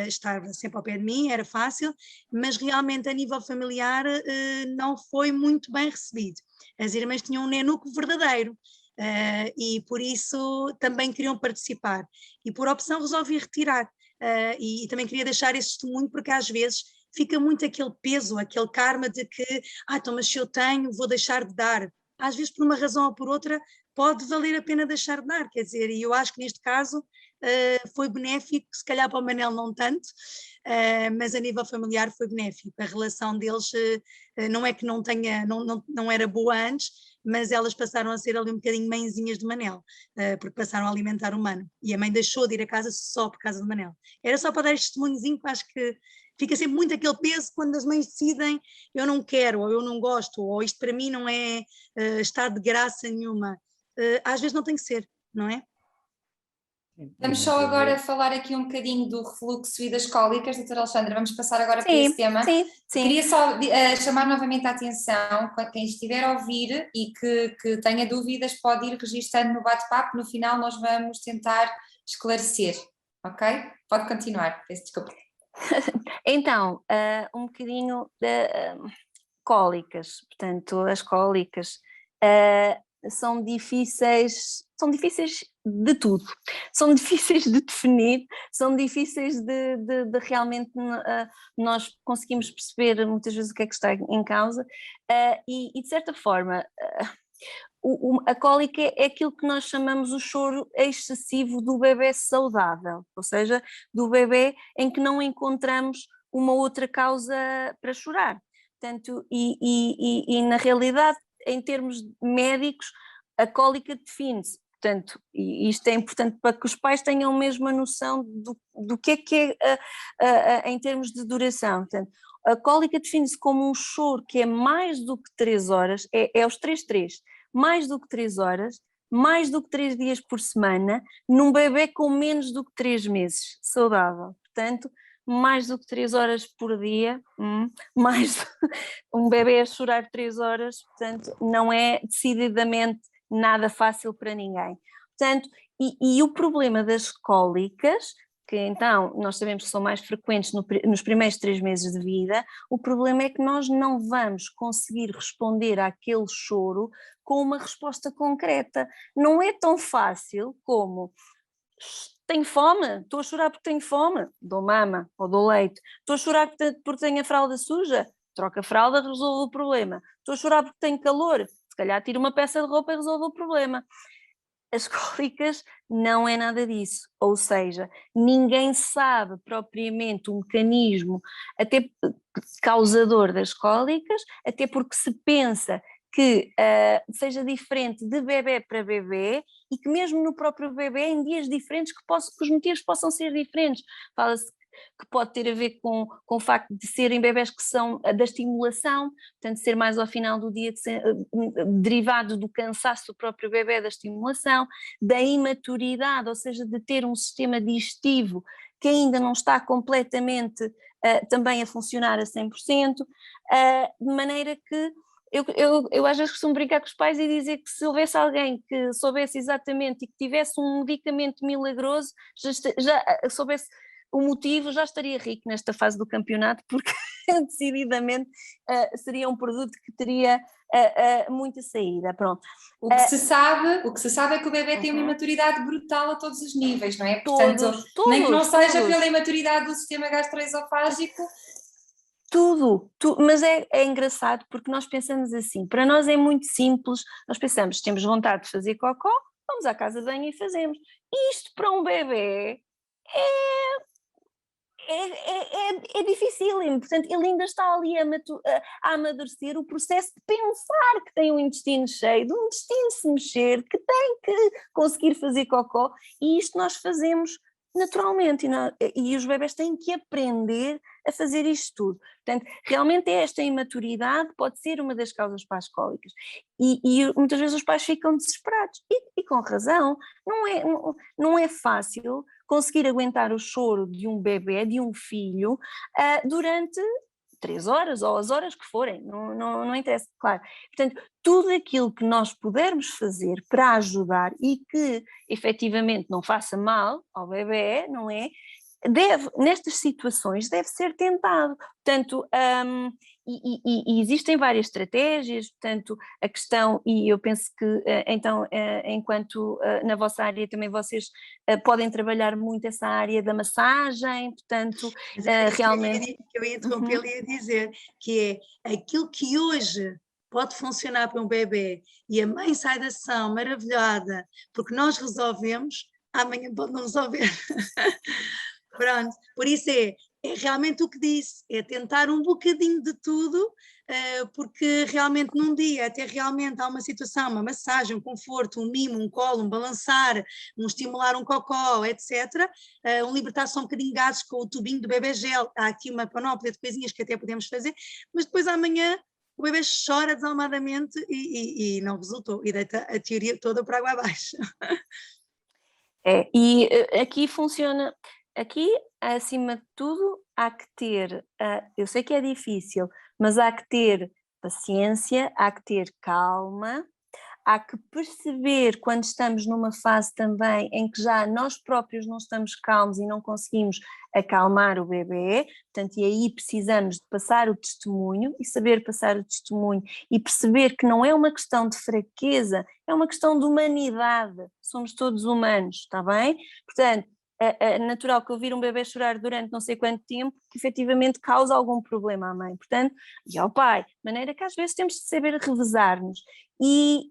estar sempre ao pé de mim, era fácil, mas realmente a nível familiar não foi muito bem recebido. As irmãs tinham um nenuco verdadeiro, e por isso também queriam participar, e por opção resolvi retirar. E também queria deixar esse testemunho, porque às vezes fica muito aquele peso, aquele karma de que, então, mas se eu tenho, vou deixar de dar. Às vezes, por uma razão ou por outra, pode valer a pena deixar de dar, quer dizer, e eu acho que neste caso foi benéfico, se calhar para o Manel não tanto, mas a nível familiar foi benéfico. A relação deles não é que não era boa antes, mas elas passaram a ser ali um bocadinho mãezinhas de Manel, porque passaram a alimentar o Mano, e a mãe deixou de ir a casa só por causa do Manel. Era só para dar este testemunhozinho, que acho que fica sempre muito aquele peso quando as mães decidem, eu não quero, ou eu não gosto, ou isto para mim não é estar de graça nenhuma. Às vezes não tem que ser, não é? Vamos só agora falar aqui um bocadinho do refluxo e das cólicas, doutora Alexandra, vamos passar agora para esse tema. Sim. Queria só chamar novamente a atenção, quem estiver a ouvir e que tenha dúvidas pode ir registando no bate-papo, no final nós vamos tentar esclarecer, ok? Pode continuar, peço desculpa. Então, um bocadinho de cólicas, portanto, as cólicas são difíceis de tudo, são difíceis de definir, são difíceis de realmente nós conseguimos perceber muitas vezes o que é que está em causa, e de certa forma a cólica é aquilo que nós chamamos o choro excessivo do bebê saudável, ou seja, do bebê em que não encontramos uma outra causa para chorar. Portanto, e na realidade, em termos médicos, a cólica define-se. Portanto, e isto é importante para que os pais tenham mesmo a noção do que é em termos de duração. Portanto, a cólica define-se como um choro que é mais do que 3 horas, é os 3, mais do que 3 horas, mais do que 3 dias por semana, num bebê com menos do que 3 meses, saudável. Portanto, mais do que 3 horas por dia, um bebê a chorar 3 horas, portanto, não é decididamente nada fácil para ninguém. Portanto, e o problema das cólicas, que então nós sabemos que são mais frequentes nos primeiros 3 meses de vida, o problema é que nós não vamos conseguir responder àquele choro com uma resposta concreta. Não é tão fácil como: tenho fome, estou a chorar porque tenho fome, dou mama ou dou leite. Estou a chorar porque tenho a fralda suja, troca a fralda, resolve o problema. Estou a chorar porque tenho calor, se calhar tiro uma peça de roupa e resolve o problema. As cólicas não é nada disso, ou seja, ninguém sabe propriamente o mecanismo até causador das cólicas, até porque se pensa que seja diferente de bebê para bebê e que mesmo no próprio bebê, em dias diferentes, que os motivos possam ser diferentes. Fala-se que pode ter a ver com o facto de serem bebés que são da estimulação, portanto ser mais ao final do dia, derivado do cansaço do próprio bebé da estimulação, da imaturidade, ou seja, de ter um sistema digestivo que ainda não está completamente também a funcionar a 100%, de maneira que eu às vezes costumo brincar com os pais e dizer que se houvesse alguém que soubesse exatamente e que tivesse um medicamento milagroso, já soubesse o motivo, já estaria rico nesta fase do campeonato, porque decididamente seria um produto que teria muita saída, pronto. O que se sabe é que o bebê tem uma imaturidade brutal a todos os níveis, não é? Portanto, nem que não seja pela imaturidade do sistema gastroesofágico. Tudo, mas é engraçado porque nós pensamos assim, para nós é muito simples, nós pensamos, temos vontade de fazer cocó, vamos à casa de banho e fazemos. Isto para um bebê é dificílimo, portanto ele ainda está ali a amadurecer o processo de pensar que tem um intestino cheio, de um intestino se mexer, que tem que conseguir fazer cocó, e isto nós fazemos naturalmente, e os bebés têm que aprender a fazer isto tudo. Portanto, realmente esta imaturidade pode ser uma das causas para as cólicas, e muitas vezes os pais ficam desesperados, e com razão, não é fácil conseguir aguentar o choro de um bebé, de um filho, durante 3 horas ou as horas que forem, não interessa, claro. Portanto, tudo aquilo que nós pudermos fazer para ajudar e que efetivamente não faça mal ao bebé, não é? Nestas situações deve ser tentado, portanto, e existem várias estratégias, portanto, a questão, e eu penso que então, enquanto na vossa área também vocês podem trabalhar muito essa área da massagem, portanto, realmente... Eu ia interromper, ia dizer que é aquilo que hoje pode funcionar para um bebê e a mãe sai da sessão maravilhada porque nós resolvemos, amanhã pode não resolver. Pronto, por isso é realmente o que disse, é tentar um bocadinho de tudo, porque realmente num dia até realmente há uma situação, uma massagem, um conforto, um mimo, um colo, um balançar, um estimular um cocó, etc., um libertar só um bocadinho de gases com o tubinho do bebê gel, há aqui uma panóplia de coisinhas que até podemos fazer, mas depois amanhã o bebê chora desalmadamente e não resultou, e deita a teoria toda para água abaixo. E aqui funciona... Aqui, acima de tudo, há que ter, eu sei que é difícil, mas há que ter paciência, há que ter calma, há que perceber quando estamos numa fase também em que já nós próprios não estamos calmos e não conseguimos acalmar o bebê, portanto, e aí precisamos de passar o testemunho e saber passar o testemunho e perceber que não é uma questão de fraqueza, é uma questão de humanidade, somos todos humanos, está bem? Portanto, é natural que ouvir um bebê chorar durante não sei quanto tempo, que efetivamente causa algum problema à mãe, portanto, e ao pai, de maneira que às vezes temos de saber revezar-nos e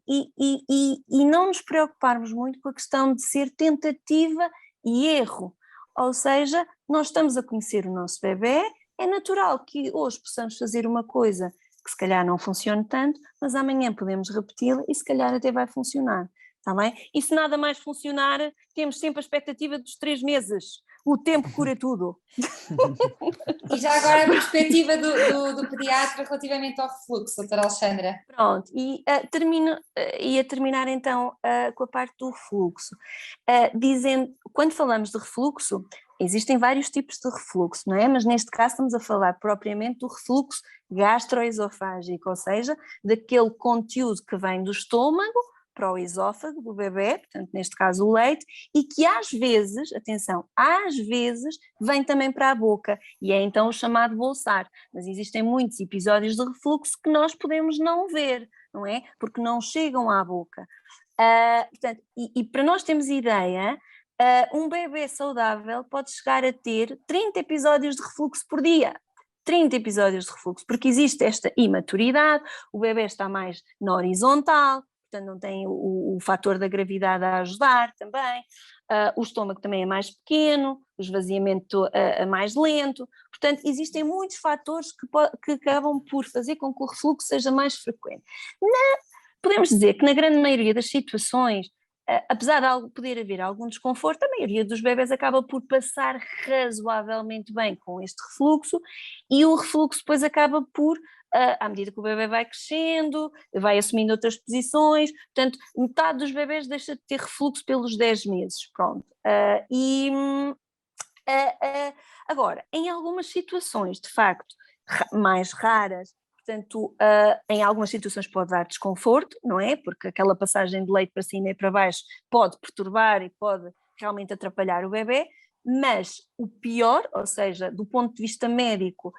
não nos preocuparmos muito com a questão de ser tentativa e erro, ou seja, nós estamos a conhecer o nosso bebê, é natural que hoje possamos fazer uma coisa que se calhar não funcione tanto, mas amanhã podemos repeti-la e se calhar até vai funcionar. Está bem? E se nada mais funcionar, temos sempre a expectativa dos 3 meses. O tempo cura tudo. E já agora a perspectiva do pediatra relativamente ao refluxo, doutora Alexandra. Pronto, e ia terminar então com a parte do refluxo. Quando falamos de refluxo, existem vários tipos de refluxo, não é? Mas neste caso estamos a falar propriamente do refluxo gastroesofágico, ou seja, daquele conteúdo que vem do estômago para o esófago do bebê, portanto neste caso o leite, e que às vezes, atenção, às vezes vem também para a boca, e é então o chamado bolsar, mas existem muitos episódios de refluxo que nós podemos não ver, não é? Porque não chegam à boca. Portanto, e para nós termos ideia, um bebê saudável pode chegar a ter 30 episódios de refluxo por dia. 30 episódios de refluxo, porque existe esta imaturidade, o bebê está mais na horizontal, portanto não tem o fator da gravidade a ajudar também, o estômago também é mais pequeno, o esvaziamento é mais lento, portanto existem muitos fatores que acabam por fazer com que o refluxo seja mais frequente. Podemos dizer que na grande maioria das situações, apesar de poder haver algum desconforto, a maioria dos bebés acaba por passar razoavelmente bem com este refluxo e o refluxo depois acaba por, à medida que o bebê vai crescendo, vai assumindo outras posições, portanto, metade dos bebés deixa de ter refluxo pelos 10 meses, pronto. Agora, em algumas situações, de facto, mais raras, portanto, em algumas situações pode dar desconforto, não é? Porque aquela passagem de leite para cima e para baixo pode perturbar e pode realmente atrapalhar o bebê, Mas o pior, ou seja, do ponto de vista médico,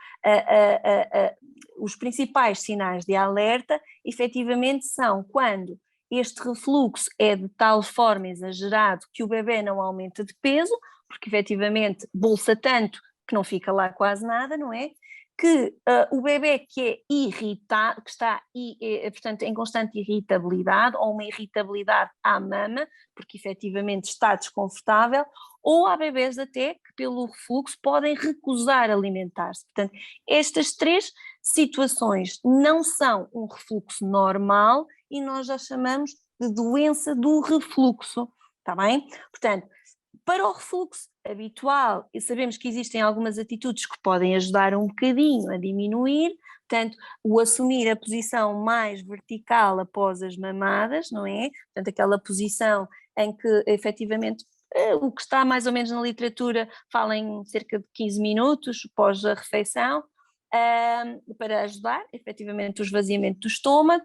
os principais sinais de alerta, efetivamente, são quando este refluxo é de tal forma exagerado que o bebê não aumenta de peso, porque efetivamente bolsa tanto que não fica lá quase nada, não é? Que o bebê que é irritado, que está, portanto, em constante irritabilidade, ou uma irritabilidade à mama, porque efetivamente está desconfortável, ou há bebés até que pelo refluxo podem recusar alimentar-se. Portanto, estas 3 situações não são um refluxo normal e nós já chamamos de doença do refluxo, está bem? Portanto, para o refluxo habitual, e sabemos que existem algumas atitudes que podem ajudar um bocadinho a diminuir, portanto, o assumir a posição mais vertical após as mamadas, não é? Portanto, aquela posição em que efetivamente o que está mais ou menos na literatura fala em cerca de 15 minutos pós a refeição, para ajudar efetivamente o esvaziamento do estômago.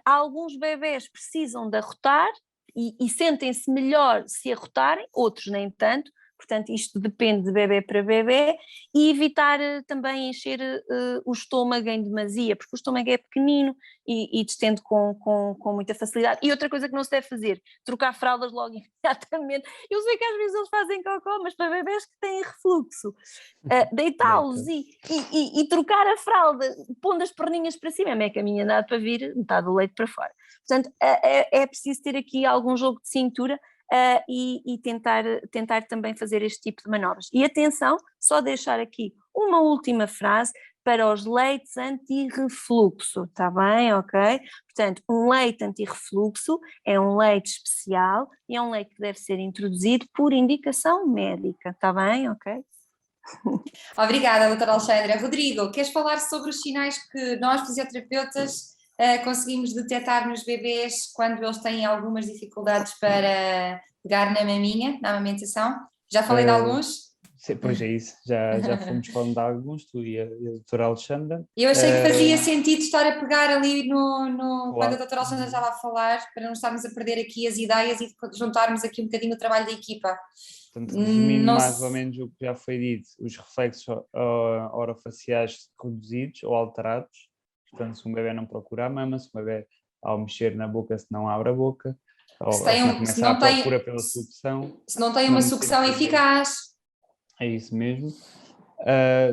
Alguns bebés precisam de arrotar e sentem-se melhor se arrotarem, outros nem tanto. Portanto, isto depende de bebê para bebê, e evitar também encher o estômago em demasia, porque o estômago é pequenino e distende com muita facilidade. E outra coisa que não se deve fazer, trocar fraldas logo imediatamente. Eu sei que às vezes eles fazem cocó, mas para bebés que têm refluxo, deitá-los e trocar a fralda, pondo as perninhas para cima, é meio caminho andado para vir metade do leite para fora. Portanto, é preciso ter aqui algum jogo de cintura, e tentar também fazer este tipo de manobras. E atenção, só deixar aqui uma última frase para os leites anti-refluxo, está bem, ok? Portanto, um leite anti-refluxo é um leite especial e é um leite que deve ser introduzido por indicação médica, está bem, ok? Obrigada, doutora Alexandra. Rodrigo, queres falar sobre os sinais que nós, fisioterapeutas, conseguimos detectar nos bebês quando eles têm algumas dificuldades para pegar na maminha, na amamentação? Já falei de alguns? Pois é isso, já fomos falando de alguns, tu e a doutora Alexandra. Eu achei que fazia sentido estar a pegar ali Claro. quando a doutora Alexandra estava a falar, para não estarmos a perder aqui as ideias e juntarmos aqui um bocadinho o trabalho da equipa. Portanto, resumindo mais ou menos o que já foi dito, os reflexos orofaciais reduzidos ou alterados. Portanto, se um bebê não procura a mama, se um bebê ao mexer na boca se não abre a boca, ou se não começa a procura pela sucção. Se não tem uma sucção eficaz. É isso mesmo.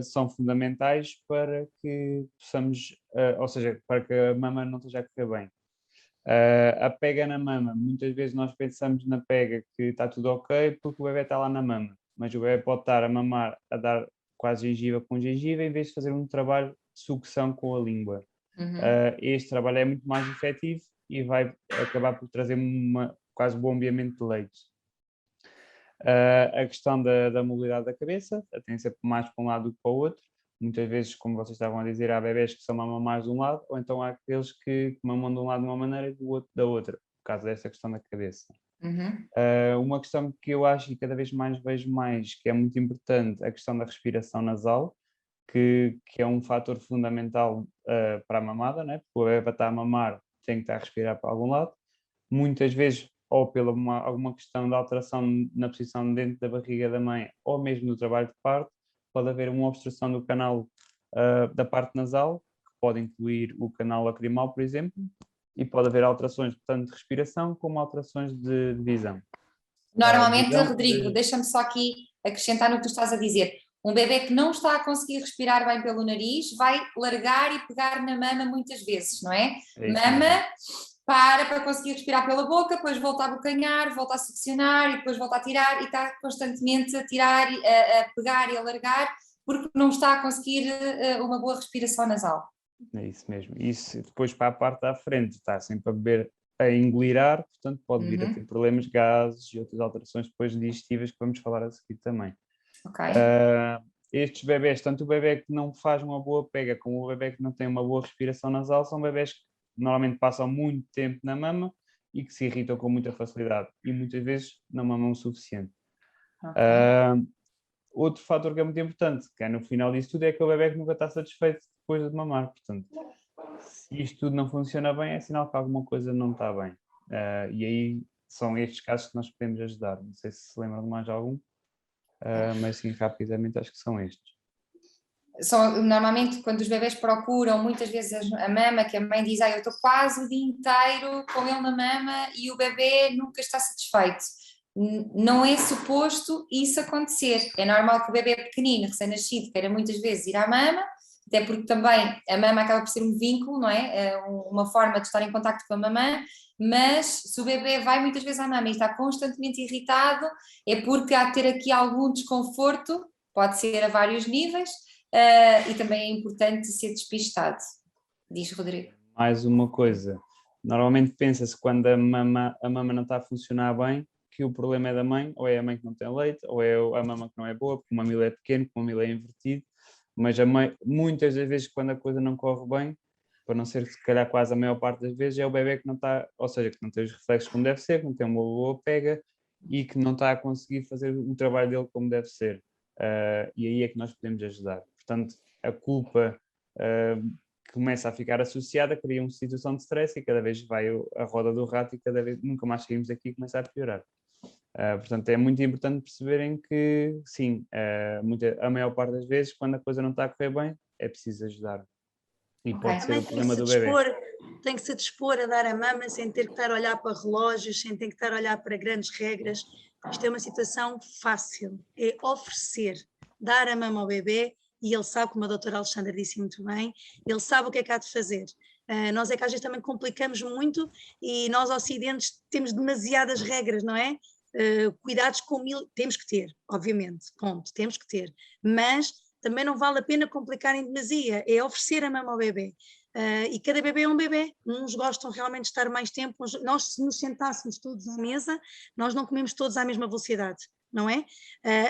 São fundamentais para que possamos, ou seja, para que a mama não esteja a correr bem. A pega na mama, muitas vezes nós pensamos na pega que está tudo ok porque o bebê está lá na mama, mas o bebê pode estar a mamar, a dar quase gengiva com gengiva, em vez de fazer um trabalho de sucção com a língua. Este trabalho é muito mais efetivo e vai acabar por trazer quase bombeamento de leite. A questão da mobilidade da cabeça, tem sempre mais para um lado do que para o outro. Muitas vezes, como vocês estavam a dizer, há bebés que só mamam mais de um lado, ou então há aqueles que mamam de um lado de uma maneira e do outro da outra, por causa dessa questão da cabeça. Uma questão que eu acho e cada vez mais vejo mais, que é muito importante, a questão da respiração nasal, que é um fator fundamental para a mamada, né? Porque o bebê está a mamar, tem que estar a respirar para algum lado. Muitas vezes, ou pela alguma questão de alteração na posição dentro da barriga da mãe, ou mesmo no trabalho de parto, pode haver uma obstrução do canal da parte nasal, que pode incluir o canal lacrimal, por exemplo, e pode haver alterações tanto de respiração como alterações de visão. Normalmente, Rodrigo, deixa-me só aqui acrescentar no que tu estás a dizer. Um bebê que não está a conseguir respirar bem pelo nariz vai largar e pegar na mama muitas vezes, não é? Mama, para conseguir respirar pela boca, depois volta a abocanhar, volta a succionar e depois volta a tirar e está constantemente a tirar, a pegar e a largar porque não está a conseguir uma boa respiração nasal. É isso mesmo. Isso depois para a parte da frente está sempre a beber, a engolirar, portanto pode vir a ter problemas, gases e outras alterações depois digestivas que vamos falar a seguir também. Okay. Estes bebés, tanto o bebê que não faz uma boa pega como o bebê que não tem uma boa respiração nasal, são bebés que normalmente passam muito tempo na mama e que se irritam com muita facilidade e muitas vezes não mamam o suficiente. Okay. Outro fator que é muito importante, que é no final disso tudo, é que o bebê que nunca está satisfeito depois de mamar. Portanto, se isto tudo não funciona bem, é sinal que alguma coisa não está bem. E aí são estes casos que nós podemos ajudar. Não sei se se lembram de mais algum. mas sim, rapidamente acho que são estes. Normalmente quando os bebés procuram muitas vezes a mama, que a mãe diz, eu estou quase o dia inteiro com ele na mama e o bebê nunca está satisfeito. Não é suposto isso acontecer. É normal que o bebê pequenino, recém-nascido, queira muitas vezes ir à mama, até porque também a mama acaba por ser um vínculo, não é? Uma forma de estar em contacto com a mamã, mas se o bebê vai muitas vezes à mama e está constantemente irritado, é porque há de ter aqui algum desconforto, pode ser a vários níveis, e também é importante ser despistado. Diz, Rodrigo. Mais uma coisa, normalmente pensa-se quando a mama não está a funcionar bem, que o problema é da mãe, ou é a mãe que não tem leite, ou é a mama que não é boa, porque o mamilo é pequeno, porque o mamilo é invertido, mas a mãe, muitas das vezes quando a coisa não corre bem, para não ser se calhar quase a maior parte das vezes, é o bebê que não está, ou seja, que não tem os reflexos como deve ser, que não tem uma boa pega e que não está a conseguir fazer o trabalho dele como deve ser. E aí é que nós podemos ajudar. Portanto, a culpa começa a ficar associada, cria uma situação de stress e cada vez vai a roda do rato e cada vez nunca mais saímos daqui e começa a piorar. Portanto, é muito importante perceberem que, sim, a maior parte das vezes, quando a coisa não está a correr bem, é preciso ajudar. E pode ser o problema do bebê. Tem que se dispor a dar a mama sem ter que estar a olhar para relógios, sem ter que estar a olhar para grandes regras. Isto é uma situação fácil, é oferecer, dar a mama ao bebê e ele sabe, como a doutora Alexandra disse muito bem, ele sabe o que é que há de fazer. Nós é que às vezes também complicamos muito e nós ocidentes temos demasiadas regras, não é? Cuidados com temos que ter, obviamente, ponto, temos que ter, mas também não vale a pena complicar em demasia, é oferecer a mama ao bebê. E cada bebê é um bebê, uns gostam realmente de estar mais tempo, nós se nos sentássemos todos à mesa, nós não comemos todos à mesma velocidade, não é?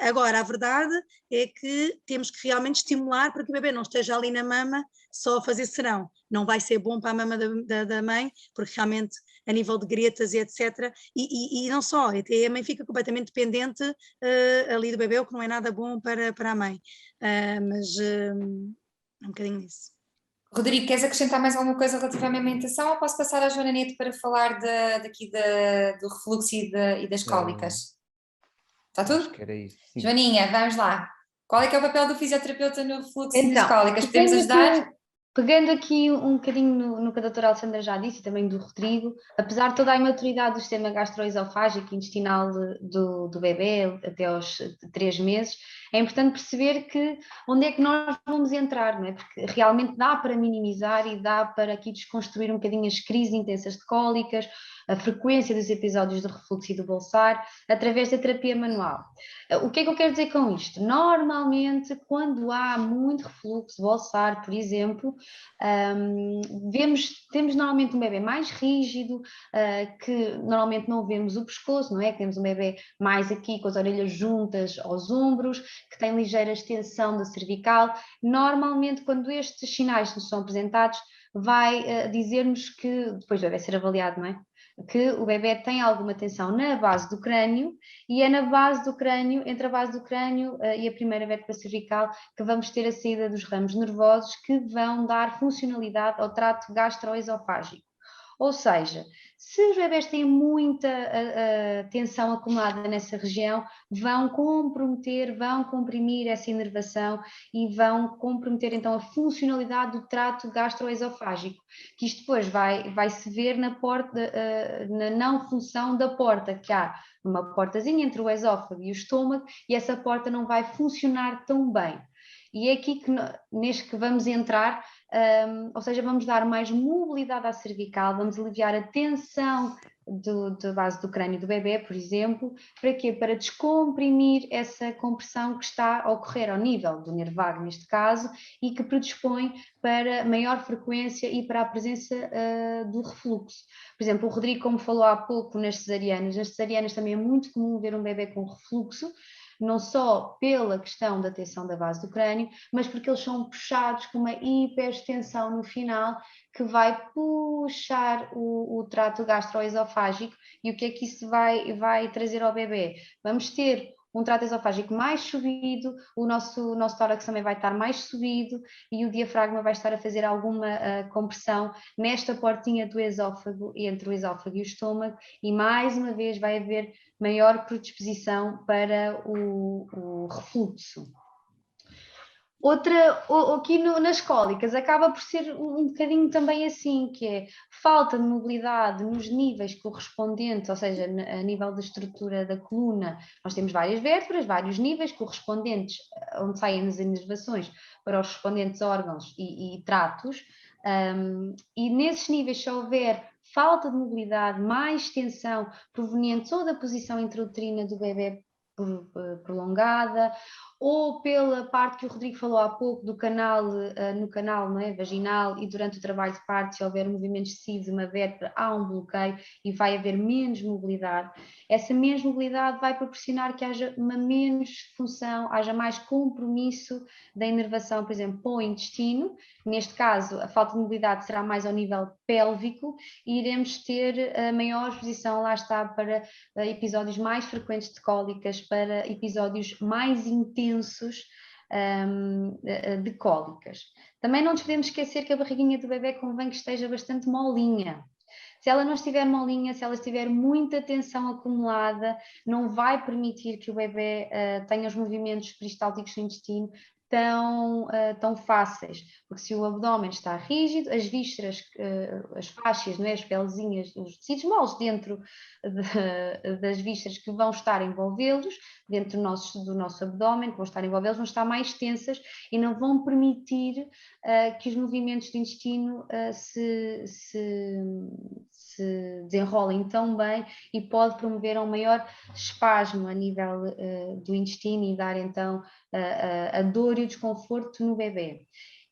Agora, a verdade é que temos que realmente estimular para que o bebê não esteja ali na mama só a fazer serão, não vai ser bom para a mama da mãe, porque realmente a nível de gretas e etc, e não só, até a mãe fica completamente dependente ali do bebê, o que não é nada bom para a mãe, mas é um bocadinho isso. Rodrigo, queres acrescentar mais alguma coisa relativamente à amamentação ou posso passar à Joana Neto para falar do refluxo e das cólicas? Está tudo? Acho que era isso, sim. Joaninha, vamos lá. Qual é que é o papel do fisioterapeuta no refluxo e nas cólicas? Podemos pegando ajudar? Pegando aqui um bocadinho no que a doutora Alexandra já disse e também do Rodrigo, apesar de toda a imaturidade do sistema gastroesofágico e intestinal do bebê até aos 3 meses, é importante perceber que onde é que nós vamos entrar, não é? Porque realmente dá para minimizar e dá para aqui desconstruir um bocadinho as crises intensas de cólicas, a frequência dos episódios de refluxo e do bolsar, através da terapia manual. O que é que eu quero dizer com isto? Normalmente, quando há muito refluxo, bolsar, por exemplo, temos normalmente um bebê mais rígido, que normalmente não vemos o pescoço, não é? Temos um bebê mais aqui com as orelhas juntas aos ombros, que tem ligeira extensão da cervical. Normalmente, quando estes sinais nos são apresentados, vai dizer-nos que, depois do bebê ser avaliado, não é? Que o bebê tem alguma tensão na base do crânio e é na base do crânio, entre a base do crânio e a primeira vértebra cervical, que vamos ter a saída dos ramos nervosos que vão dar funcionalidade ao trato gastroesofágico. Ou seja, se os bebés têm muita tensão acumulada nessa região, vão comprometer, vão comprimir essa inervação e vão comprometer então a funcionalidade do trato gastroesofágico, que isto depois vai se ver na não função da porta, que há uma portazinha entre o esófago e o estômago e essa porta não vai funcionar tão bem. E é aqui que vamos entrar, ou seja, vamos dar mais mobilidade à cervical, vamos aliviar a tensão da base do crânio do bebê, por exemplo, para quê? Para descomprimir essa compressão que está a ocorrer ao nível do nervo vago, neste caso, e que predispõe para maior frequência e para a presença do refluxo. Por exemplo, o Rodrigo, como falou há pouco nas cesarianas também é muito comum ver um bebê com refluxo, não só pela questão da tensão da base do crânio, mas porque eles são puxados com uma hiperextensão no final que vai puxar o trato gastroesofágico. E o que é que isso vai trazer ao bebê? Vamos ter um trato esofágico mais subido, o nosso tórax também vai estar mais subido e o diafragma vai estar a fazer alguma compressão nesta portinha do esófago, entre o esófago e o estômago, e mais uma vez vai haver maior predisposição para o refluxo. Aqui nas cólicas acaba por ser um bocadinho também assim, que é falta de mobilidade nos níveis correspondentes, ou seja, a nível da estrutura da coluna, nós temos várias vértebras, vários níveis correspondentes, onde saem as inervações para os correspondentes órgãos e tratos, e nesses níveis, se houver falta de mobilidade, mais tensão proveniente ou da posição intrauterina do bebê prolongada, ou pela parte que o Rodrigo falou há pouco do canal, no canal, não é, vaginal, e durante o trabalho de parto, se houver um movimento excessivo de uma vértebra, há um bloqueio e vai haver menos mobilidade. Essa menos mobilidade vai proporcionar que haja uma menos função, haja mais compromisso da inervação, por exemplo, para o intestino. Neste caso, a falta de mobilidade será mais ao nível pélvico e iremos ter a maior exposição, lá está, para episódios mais frequentes de cólicas, para episódios mais intensos de cólicas. Também não nos podemos esquecer que a barriguinha do bebê convém que esteja bastante molinha. Se ela não estiver molinha, se ela estiver muita tensão acumulada, não vai permitir que o bebê tenha os movimentos peristálticos no intestino tão fáceis, porque se o abdômen está rígido, as vísceras, as fáscias, não é? As pelezinhas, os tecidos moles dentro das vísceras que vão estar a envolvê-los, dentro do nosso abdômen, que vão estar a envolvê-los, vão estar mais tensas e não vão permitir que os movimentos do intestino se desenrolem tão bem e pode promover um maior espasmo a nível do intestino e dar então a dor e o desconforto no bebê.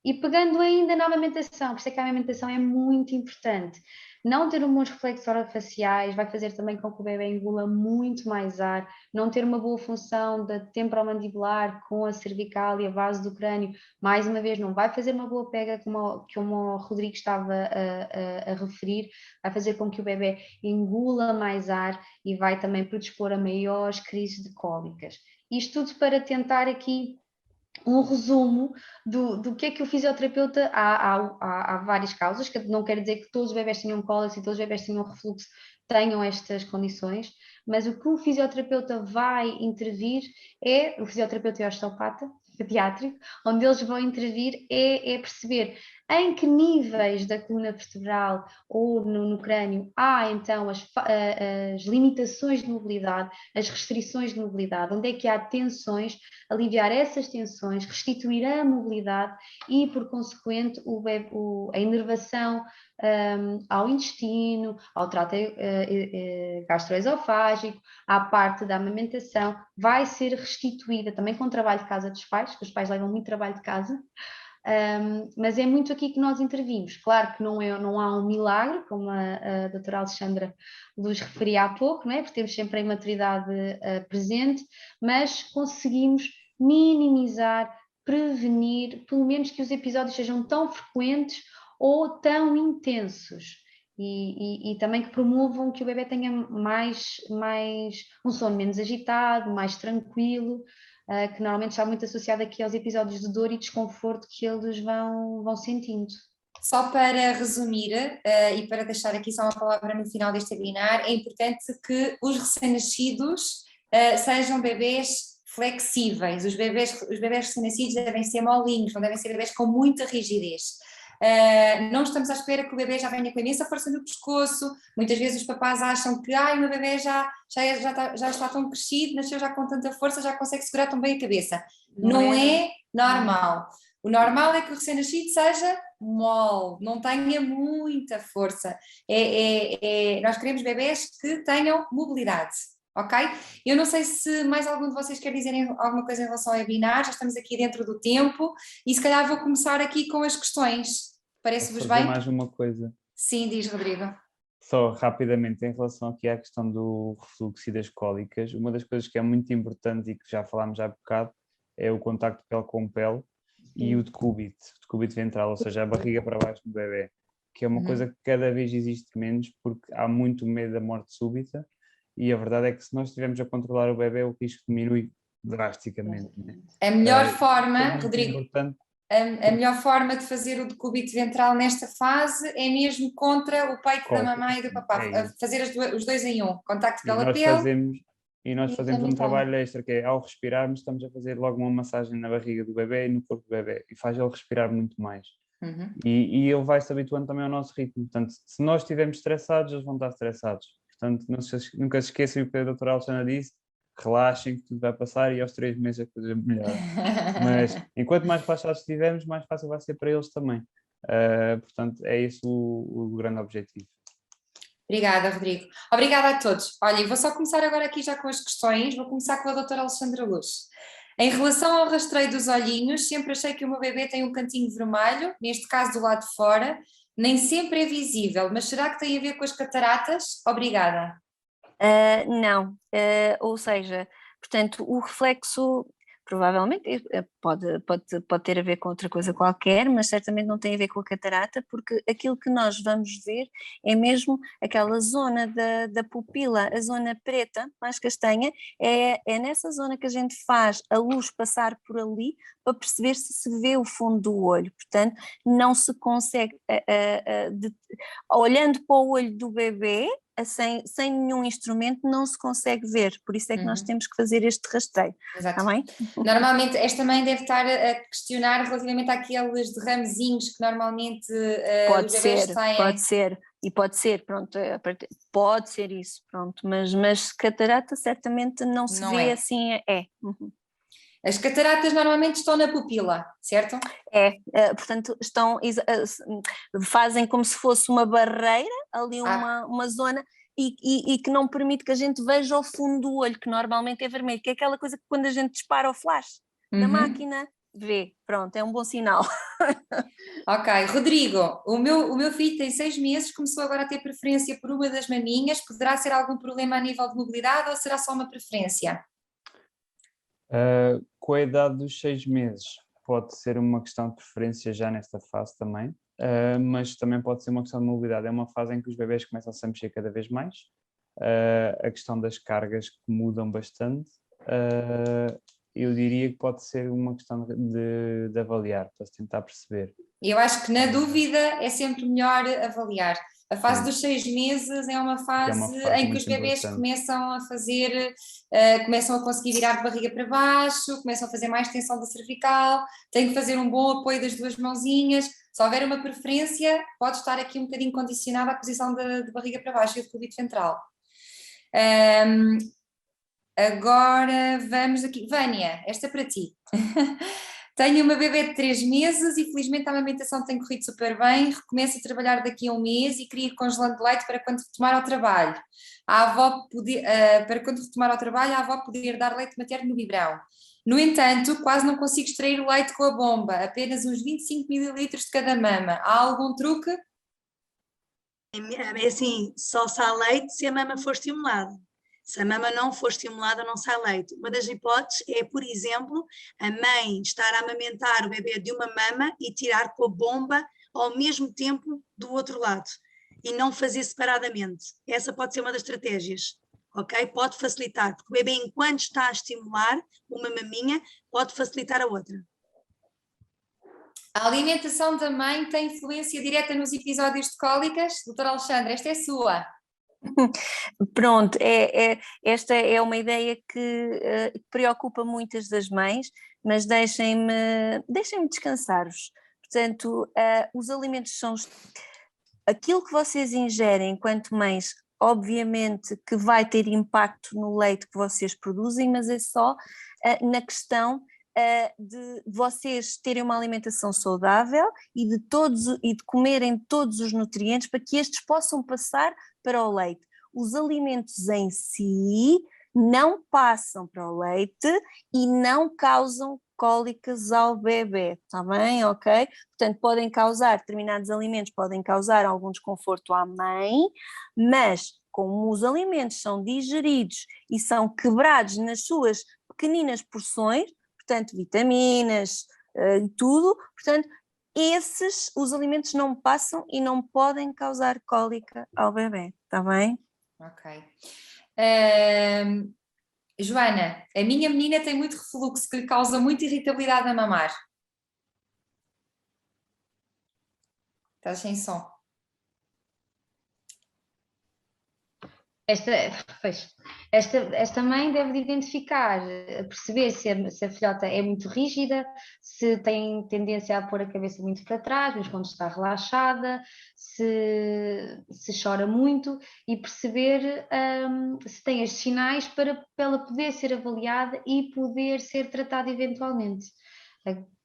E pegando ainda na amamentação, por isso é que a amamentação é muito importante. Não ter bons reflexos orofaciais vai fazer também com que o bebê engula muito mais ar, não ter uma boa função da temporomandibular com a cervical e a base do crânio, mais uma vez, não vai fazer uma boa pega como o Rodrigo estava a referir, vai fazer com que o bebê engula mais ar e vai também predispor a maiores crises de cólicas. Isto tudo para tentar aqui um resumo do que é que o fisioterapeuta... Há várias causas, que não quer dizer que todos os bebés tenham cólicas e todos os bebés tenham refluxo, tenham estas condições, mas o que o fisioterapeuta vai intervir é, o fisioterapeuta e o osteopata pediátrico, onde eles vão intervir é perceber em que níveis da coluna vertebral ou no crânio há então as limitações de mobilidade, as restrições de mobilidade, onde é que há tensões, aliviar essas tensões, restituir a mobilidade e, por consequente, a inervação ao intestino, ao trato gastroesofágico, à parte da amamentação, vai ser restituída também com o trabalho de casa dos pais, que os pais levam muito trabalho de casa, mas é muito aqui que nós intervimos. Claro que não há um milagre, como a doutora Alexandra Luz referia há pouco, não é? Porque temos sempre a imaturidade presente, mas conseguimos minimizar, prevenir, pelo menos que os episódios sejam tão frequentes ou tão intensos. E também que promovam que o bebê tenha mais um sono menos agitado, mais tranquilo, que normalmente está muito associado aqui aos episódios de dor e desconforto que eles vão sentindo. Só para resumir e para deixar aqui só uma palavra no final deste webinar, é importante que os recém-nascidos sejam bebês flexíveis. Os bebês recém-nascidos devem ser molinhos, não devem ser bebês com muita rigidez. Não estamos à espera que o bebê já venha com imensa força no pescoço. Muitas vezes os papás acham que o meu bebê já está tão crescido, nasceu já com tanta força, já consegue segurar tão bem a cabeça. Não é normal. O normal é que o recém-nascido seja mole, não tenha muita força. Nós queremos bebés que tenham mobilidade. Ok? Eu não sei se mais algum de vocês quer dizer alguma coisa em relação ao webinar, já estamos aqui dentro do tempo e se calhar vou começar aqui com as questões. Parece-vos bem? mais uma coisa. Sim, diz Rodrigo. Só rapidamente em relação aqui à questão do refluxo e das cólicas, uma das coisas que é muito importante e que já falámos há bocado é o contacto pele com pele e o decúbito ventral, ou seja, a barriga para baixo do bebê, que é uma coisa que cada vez existe menos porque há muito medo da morte súbita e a verdade é que se nós estivermos a controlar o bebê, o risco diminui drasticamente. Né? A melhor Isso forma, é muito Rodrigo, importante. a melhor forma de fazer o decúbito ventral nesta fase é mesmo contra o peito da mamãe e do papá, É isso. fazer os dois em um, contacto E pela nós pele. fazemos um vomitar. trabalho extra, que é ao respirarmos, estamos a fazer logo uma massagem na barriga do bebê e no corpo do bebê, e faz ele respirar muito mais. Uhum. E ele vai se habituando também ao nosso ritmo. Portanto, se nós estivermos estressados, eles vão estar estressados. Portanto, nunca se esqueçam o que a doutora Alexandra disse, relaxem que tudo vai passar e aos 3 meses a coisa melhora. Mas enquanto mais relaxados estivermos, mais fácil vai ser para eles também. Portanto, é esse o grande objetivo. Obrigada, Rodrigo. Obrigada a todos. Olha, e vou só começar agora aqui já com as questões, vou começar com a doutora Alexandra Luz. Em relação ao rastreio dos olhinhos, sempre achei que o meu bebê tem um cantinho vermelho, neste caso do lado de fora, nem sempre é visível, mas será que tem a ver com as cataratas? Obrigada. Não, ou seja, portanto, o reflexo provavelmente pode ter a ver com outra coisa qualquer, mas certamente não tem a ver com a catarata, porque aquilo que nós vamos ver é mesmo aquela zona da pupila, a zona preta, mais castanha, é nessa zona que a gente faz a luz passar por ali para perceber se vê o fundo do olho, portanto não se consegue, olhando para o olho do bebê, sem nenhum instrumento não se consegue ver, por isso é que nós temos que fazer este rastreio. Exato. Está bem? Normalmente esta mãe deve estar a questionar relativamente àqueles derramezinhos que normalmente os bebês têm. Pode ser, pronto, pode ser isso, pronto, mas catarata certamente não se vê assim, As cataratas normalmente estão na pupila, certo? Portanto, fazem como se fosse uma barreira, ali uma zona, e que não permite que a gente veja o fundo do olho, que normalmente é vermelho, que é aquela coisa que quando a gente dispara o flash da máquina, vê, pronto, é um bom sinal. Ok, Rodrigo, o meu filho tem 6 meses, começou agora a ter preferência por uma das maminhas, poderá ser algum problema a nível de mobilidade ou será só uma preferência? Com a idade dos 6 meses pode ser uma questão de preferência já nesta fase também, mas também pode ser uma questão de mobilidade. É uma fase em que os bebés começam a se mexer cada vez mais, a questão das cargas que mudam bastante, eu diria que pode ser uma questão de avaliar, para se tentar perceber. Eu acho que na dúvida é sempre melhor avaliar. A fase dos 6 meses é uma fase em que os bebés começam a fazer, começam a conseguir virar de barriga para baixo, começam a fazer mais tensão da cervical, têm que fazer um bom apoio das duas mãozinhas. Se houver uma preferência, pode estar aqui um bocadinho condicionada à posição de barriga para baixo e do decúbito ventral. Agora vamos aqui. Vânia, esta é para ti. Tenho uma bebê de 3 meses e felizmente a amamentação tem corrido super bem, recomeço a trabalhar daqui a um mês e queria ir congelando leite para quando retomar ao trabalho. Para quando retomar ao trabalho, a avó poder dar leite materno no biberão. No entanto, quase não consigo extrair o leite com a bomba, apenas uns 25 ml de cada mama. Há algum truque? É assim, só sai leite se a mama for estimulada. Se a mama não for estimulada, não sai leite. Uma das hipóteses é, por exemplo, a mãe estar a amamentar o bebê de uma mama e tirar com a bomba ao mesmo tempo do outro lado e não fazer separadamente. Essa pode ser uma das estratégias, ok? Pode facilitar, porque o bebê, enquanto está a estimular uma maminha, pode facilitar a outra. A alimentação da mãe tem influência direta nos episódios de cólicas? Doutora Alexandra, esta é sua. Pronto, esta é uma ideia que preocupa muitas das mães, mas deixem-me descansar-vos. Portanto, os alimentos são aquilo que vocês ingerem enquanto mães, obviamente que vai ter impacto no leite que vocês produzem, mas é só na questão de vocês terem uma alimentação saudável e de comerem todos os nutrientes para que estes possam passar para o leite. Os alimentos em si não passam para o leite e não causam cólicas ao bebê, está bem? Ok? Portanto, determinados alimentos podem causar algum desconforto à mãe, mas como os alimentos são digeridos e são quebrados nas suas pequeninas porções, portanto, vitaminas e tudo, portanto, os alimentos não passam e não podem causar cólica ao bebê, está bem? Ok. Joana, a minha menina tem muito refluxo que lhe causa muita irritabilidade a mamar. Estás sem som. Esta mãe deve de identificar, perceber se a filhota é muito rígida, se tem tendência a pôr a cabeça muito para trás, mas quando está relaxada, se chora muito, e perceber se tem estes sinais para ela poder ser avaliada e poder ser tratada eventualmente.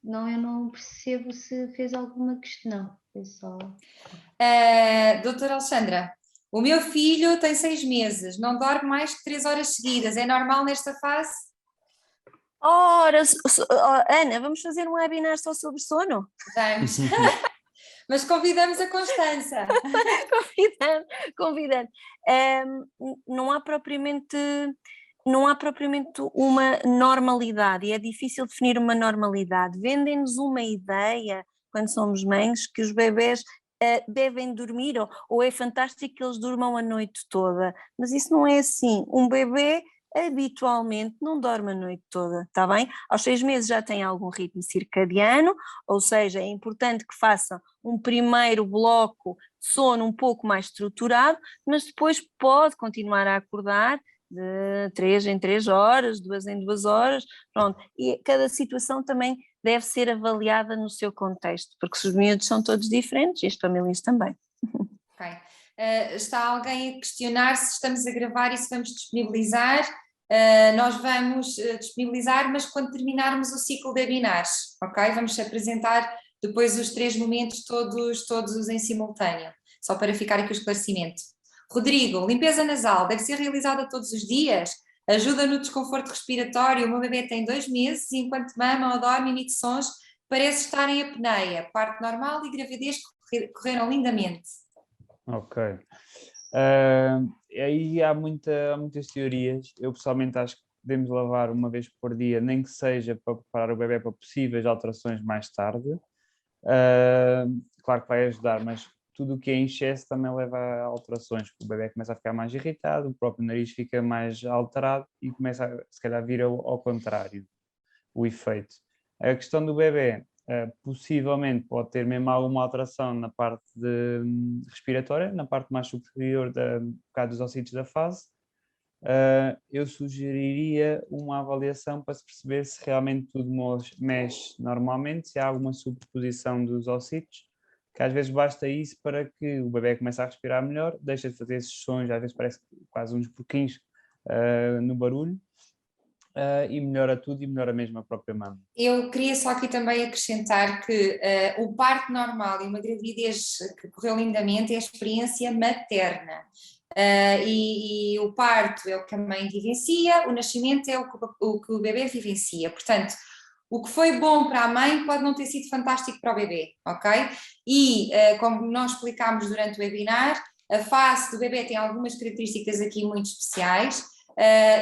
Não, eu não percebo se fez alguma questão, pessoal. Doutora Alexandra, o meu filho tem 6 meses, não dorme mais que 3 horas seguidas, é normal nesta fase? Ora, Ana, vamos fazer um webinar só sobre sono? Vamos. Mas convidamos a Constança. Convidando. Não há propriamente uma normalidade, e é difícil definir uma normalidade. Vendem-nos uma ideia, quando somos mães, que os bebés devem dormir, ou é fantástico que eles durmam a noite toda, mas isso não é assim. Um bebê habitualmente não dorme a noite toda, está bem? Aos 6 meses já tem algum ritmo circadiano, ou seja, é importante que façam um primeiro bloco de sono um pouco mais estruturado, mas depois pode continuar a acordar de 3 em 3 horas, 2 em 2 horas, pronto. E cada situação também deve ser avaliada no seu contexto, porque os miúdos são todos diferentes e as famílias também. Ok. Está alguém a questionar se estamos a gravar e se vamos disponibilizar? Nós vamos disponibilizar, mas quando terminarmos o ciclo de webinars, ok? Vamos apresentar depois os 3 momentos todos em simultâneo, só para ficar aqui o esclarecimento. Rodrigo, limpeza nasal deve ser realizada todos os dias? Ajuda no desconforto respiratório? O meu bebê tem 2 meses e enquanto mama ou dorme emite sons, parece estar em apneia. Parte normal e gravidez correram lindamente. Ok. Aí há muitas teorias. Eu pessoalmente acho que podemos lavar uma vez por dia, nem que seja para preparar o bebê para possíveis alterações mais tarde. Claro que vai ajudar, mas tudo o que é em excesso também leva a alterações. O bebê começa a ficar mais irritado, o próprio nariz fica mais alterado e começa se calhar a vir ao contrário, o efeito. A questão do bebê, possivelmente pode ter mesmo alguma alteração na parte respiratória, na parte mais superior por causa dos ossídios da fase. Eu sugeriria uma avaliação para se perceber se realmente tudo mexe normalmente, se há alguma sobreposição dos ossídios, que às vezes basta isso para que o bebê comece a respirar melhor, deixa de fazer esses sons, às vezes parece quase uns porquinhos no barulho, e melhora tudo e melhora mesmo a própria mama. Eu queria só aqui também acrescentar que o parto normal e uma gravidez que correu lindamente é a experiência materna. E o parto é o que a mãe vivencia, o nascimento é o que o bebê vivencia. Portanto, o que foi bom para a mãe pode não ter sido fantástico para o bebê, ok? E como nós explicámos durante o webinar, a face do bebê tem algumas características aqui muito especiais.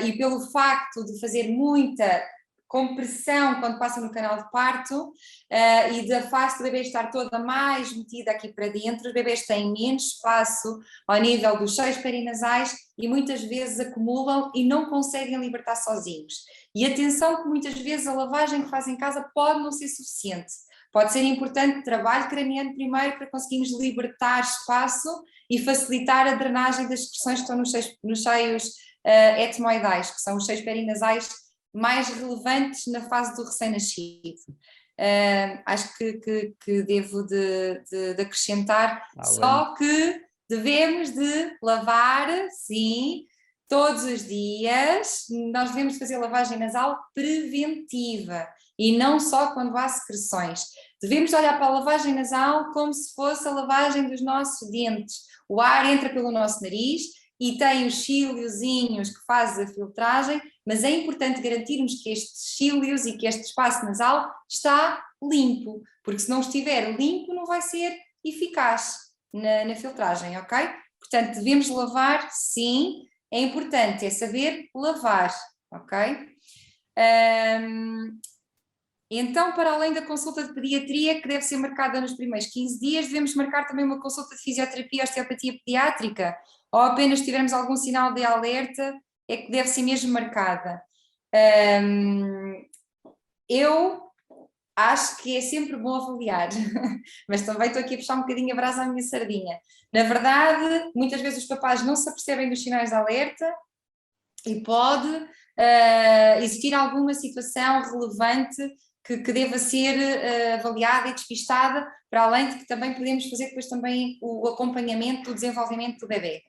E pelo facto de fazer muita compressão quando passa no canal de parto e da face do bebê estar toda mais metida aqui para dentro, os bebês têm menos espaço ao nível dos seios perinasais e muitas vezes acumulam e não conseguem libertar sozinhos. E atenção que muitas vezes a lavagem que fazem em casa pode não ser suficiente. Pode ser importante trabalho craniano primeiro para conseguirmos libertar espaço e facilitar a drenagem das secreções que estão nos seios etmoidais, que são os seios perinasais mais relevantes na fase do recém-nascido. Acho que devo de acrescentar só que devemos de lavar, sim, todos os dias. Nós devemos fazer lavagem nasal preventiva e não só quando há secreções. Devemos olhar para a lavagem nasal como se fosse a lavagem dos nossos dentes. O ar entra pelo nosso nariz e tem os cíliozinhos que fazem a filtragem, mas é importante garantirmos que estes cílios e que este espaço nasal está limpo, porque se não estiver limpo não vai ser eficaz na filtragem, ok? Portanto, devemos lavar, sim, é importante, é saber lavar, ok? Então, para além da consulta de pediatria, que deve ser marcada nos primeiros 15 dias, devemos marcar também uma consulta de fisioterapia e osteopatia pediátrica, ou apenas tivermos algum sinal de alerta é que deve ser mesmo marcada. Eu acho que é sempre bom avaliar, mas também estou aqui a puxar um bocadinho a brasa à minha sardinha. Na verdade, muitas vezes os papás não se apercebem dos sinais de alerta e pode existir alguma situação relevante que deva ser avaliada e despistada, para além de que também podemos fazer depois também o acompanhamento do desenvolvimento do bebê,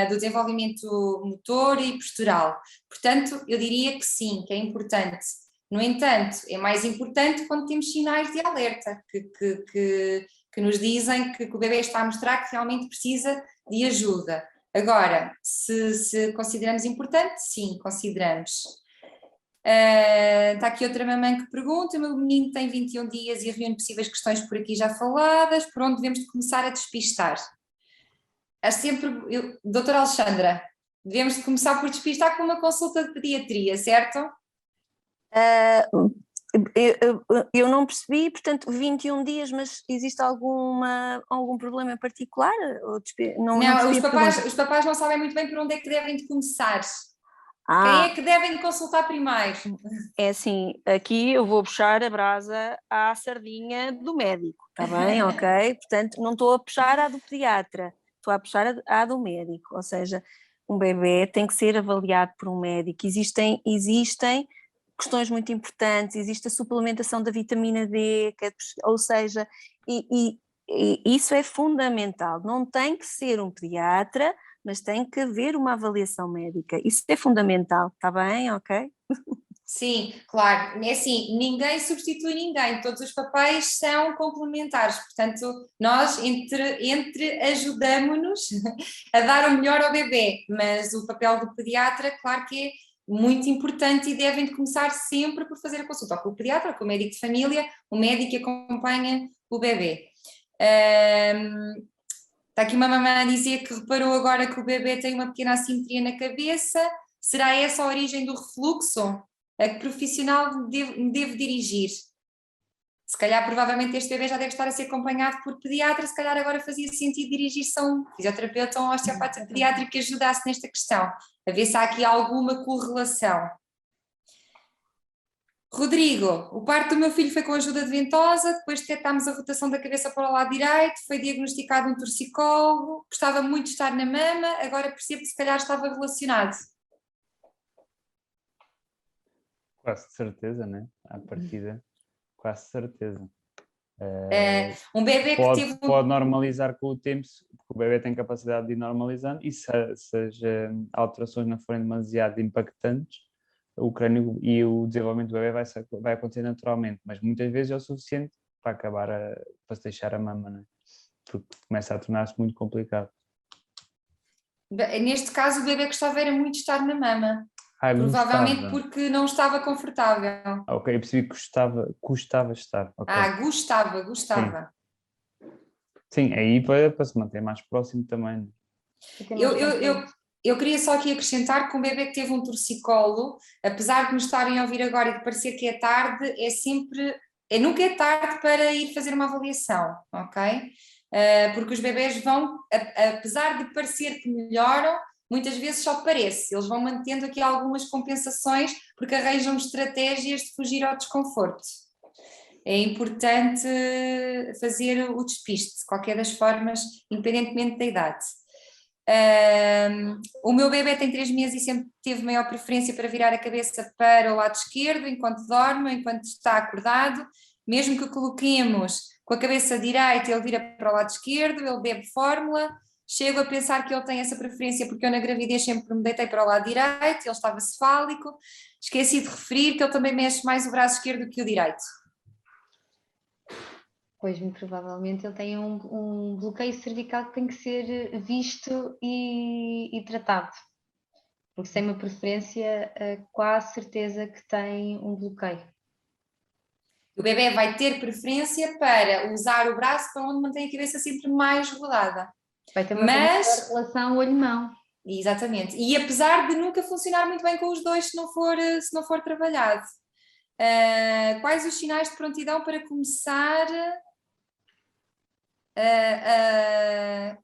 do desenvolvimento motor e postural. Portanto, eu diria que sim, que é importante. No entanto, é mais importante quando temos sinais de alerta, que nos dizem que o bebê está a mostrar que realmente precisa de ajuda. Agora, se consideramos importante, sim, consideramos. Está aqui outra mamãe que pergunta: o meu menino tem 21 dias e reúne possíveis questões por aqui já faladas, por onde devemos de começar a despistar? Doutora Alexandra, devemos de começar por despistar com uma consulta de pediatria, certo? Eu não percebi, portanto, 21 dias, mas existe algum problema em particular? Não os papás não sabem muito bem por onde é que devem de começar. Quem é que devem de consultar primeiro? É assim, aqui eu vou puxar a brasa à sardinha do médico, está bem? Ok? Portanto, não estou a puxar a do pediatra, estou a puxar a do médico, ou seja, um bebê tem que ser avaliado por um médico. Existem questões muito importantes, existe a suplementação da vitamina D, ou seja, e isso é fundamental. Não tem que ser um pediatra, mas tem que haver uma avaliação médica. Isso é fundamental, está bem? Ok? Sim, claro. É assim, ninguém substitui ninguém, todos os papéis são complementares, portanto, nós entre ajudamos-nos a dar o melhor ao bebê, mas o papel do pediatra, claro que é muito importante e devem de começar sempre por fazer a consulta, ou com o pediatra, ou com o médico de família, o médico que acompanha o bebê. Está aqui uma mamãe a dizer que reparou agora que o bebê tem uma pequena assimetria na cabeça. Será essa a origem do refluxo? A que profissional me devo dirigir? Se calhar, provavelmente, este bebê já deve estar a ser acompanhado por pediatra, se calhar agora fazia sentido dirigir-se a um fisioterapeuta ou um osteopata pediátrico que ajudasse nesta questão, a ver se há aqui alguma correlação. Rodrigo, o parto do meu filho foi com a ajuda de ventosa, depois detectámos a rotação da cabeça para o lado direito, foi diagnosticado um torcicolo, gostava muito de estar na mama, agora percebo que se calhar estava relacionado. Quase certeza, né? À partida, quase certeza. Um bebê que teve... Pode normalizar com o tempo, porque o bebê tem capacidade de ir normalizando, e se as alterações não forem demasiado impactantes, o crânio e o desenvolvimento do bebê vai acontecer naturalmente, mas muitas vezes é o suficiente para para se deixar a mama, né? Porque começa a tornar-se muito complicado. Neste caso, o bebê gostava era muito de estar na mama. Provavelmente gostava. porque não estava confortável. Ok, eu percebi que custava estar. Okay. Gostava. Sim, aí para se manter mais próximo também. Eu queria só aqui acrescentar que um bebê que teve um torcicolo, apesar de nos estarem a ouvir agora e de parecer que é tarde, nunca é tarde para ir fazer uma avaliação, ok? Porque os bebés vão, apesar de parecer que melhoram, muitas vezes só parece, eles vão mantendo aqui algumas compensações porque arranjam estratégias de fugir ao desconforto. É importante fazer o despiste, de qualquer das formas, independentemente da idade. O meu bebê tem 3 meses e sempre teve maior preferência para virar a cabeça para o lado esquerdo, enquanto dorme, enquanto está acordado. Mesmo que coloquemos com a cabeça direita, ele vira para o lado esquerdo, ele bebe fórmula. Chego a pensar que ele tem essa preferência porque eu na gravidez sempre me deitei para o lado direito, ele estava cefálico. Esqueci de referir que ele também mexe mais o braço esquerdo que o direito. Pois, muito provavelmente ele tem um bloqueio cervical que tem que ser visto e tratado. Porque sem uma preferência, quase certeza que tem um bloqueio. O bebê vai ter preferência para usar o braço para onde mantém a cabeça sempre mais rodada. Vai ter uma relação olho-mão. Exatamente. E apesar de nunca funcionar muito bem com os dois se não for trabalhado. Quais os sinais de prontidão para começar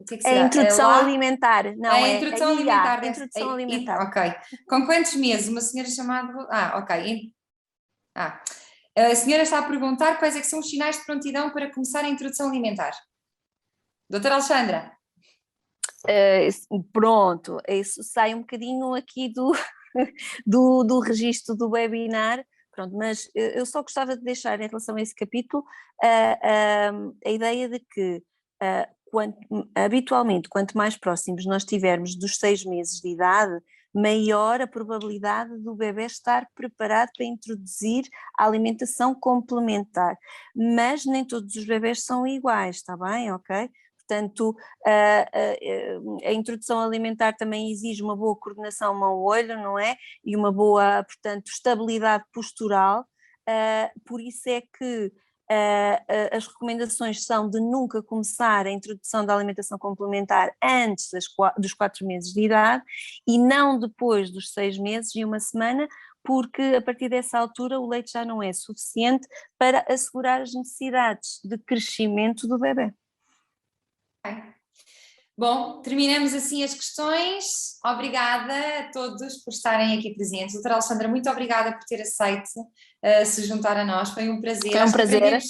o que é que A será? introdução Lá? alimentar. Não, A é introdução a alimentar. a introdução alimentar. Ok. Com quantos meses uma senhora chamada... ok. A senhora está a perguntar quais é que são os sinais de prontidão para começar a introdução alimentar. Doutora Alexandra. Pronto, isso sai um bocadinho aqui do registro do webinar, pronto, mas eu só gostava de deixar em relação a esse capítulo a ideia de que habitualmente quanto mais próximos nós estivermos dos 6 meses de idade, maior a probabilidade do bebê estar preparado para introduzir a alimentação complementar, mas nem todos os bebés são iguais, está bem, ok? Portanto, a introdução alimentar também exige uma boa coordenação mão-olho, não é? E uma boa, portanto, estabilidade postural, por isso é que as recomendações são de nunca começar a introdução da alimentação complementar antes dos 4 meses de idade e não depois dos 6 meses e 1 semana, porque a partir dessa altura o leite já não é suficiente para assegurar as necessidades de crescimento do bebê. Bom, terminamos assim as questões. Obrigada a todos por estarem aqui presentes. Doutora Alexandra, muito obrada por ter aceito se juntar a nós. Foi um prazer. Foi um prazer.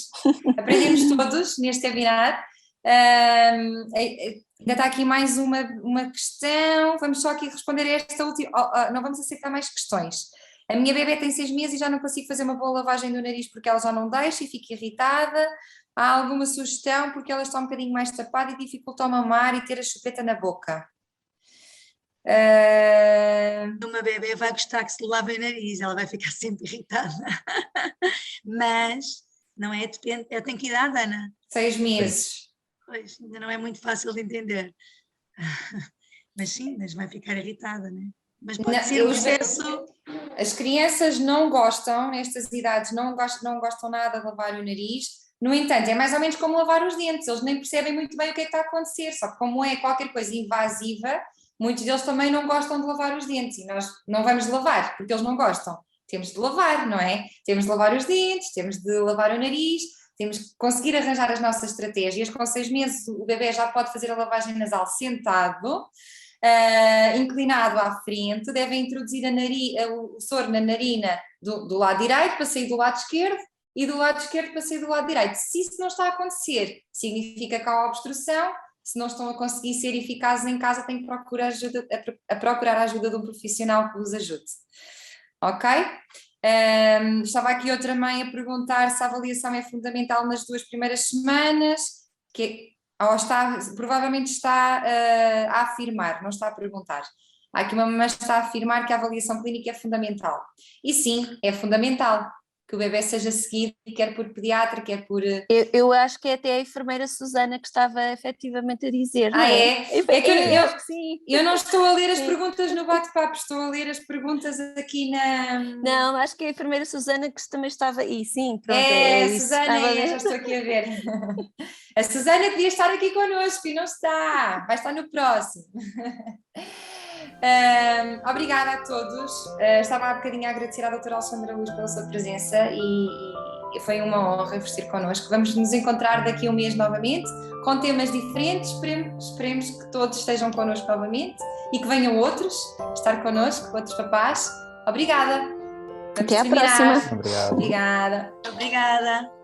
Aprendemos todos neste webinar. Ainda está aqui mais uma questão. Vamos só aqui responder a esta última. Não vamos aceitar mais questões. A minha bebê tem 6 meses e já não consigo fazer uma boa lavagem do nariz porque ela já não deixa e fica irritada. Há alguma sugestão porque ela está um bocadinho mais tapada e dificulta o mamar e ter a chupeta na boca? Uma bebê vai gostar que se lave o nariz, ela vai ficar sempre irritada. Mas, não é? Depende. Eu tenho que idade, Ana? 6 meses. Pois, ainda não é muito fácil de entender. Mas sim, mas vai ficar irritada, não é? Mas pode ser um processo... As crianças não gostam, nestas idades, não gostam nada de lavar o nariz. No entanto, é mais ou menos como lavar os dentes, eles nem percebem muito bem o que é que está a acontecer, só que como é qualquer coisa invasiva, muitos deles também não gostam de lavar os dentes e nós não vamos lavar, porque eles não gostam. Temos de lavar, não é? Temos de lavar os dentes, temos de lavar o nariz, temos de conseguir arranjar as nossas estratégias. Com 6 meses o bebê já pode fazer a lavagem nasal sentado, inclinado à frente, deve introduzir o soro na narina do lado direito para sair do lado esquerdo, e do lado esquerdo para sair do lado direito. Se isso não está a acontecer, significa que há obstrução. Se não estão a conseguir ser eficazes em casa, têm que procurar a ajuda de um profissional que os ajude. Ok? Estava aqui outra mãe a perguntar se a avaliação é fundamental nas 2 primeiras semanas, provavelmente está a afirmar, não está a perguntar. Há aqui uma mamãe que está a afirmar que a avaliação clínica é fundamental. E sim, é fundamental que o bebê seja seguido, quer por pediatra, quer por... Eu acho que é até a enfermeira Susana que estava efetivamente a dizer, não é? É que eu acho que sim. Eu não estou a ler as perguntas no bate-papo, estou a ler as perguntas aqui na... Não, acho que é a enfermeira Susana que também estava aí, sim, pronto. A Susana, já estou aqui a ver. A Susana devia estar aqui connosco e não está, vai estar no próximo. Obrigada a todos. Estava há bocadinho a agradecer à doutora Alexandra Luz pela sua presença e foi uma honra vos ter connosco. Vamos nos encontrar daqui a 1 mês novamente, com temas diferentes. Esperemos que todos estejam connosco novamente e que venham outros estar connosco, outros papás. Obrigada. Até à próxima. Obrigado. Obrigada. Obrigada.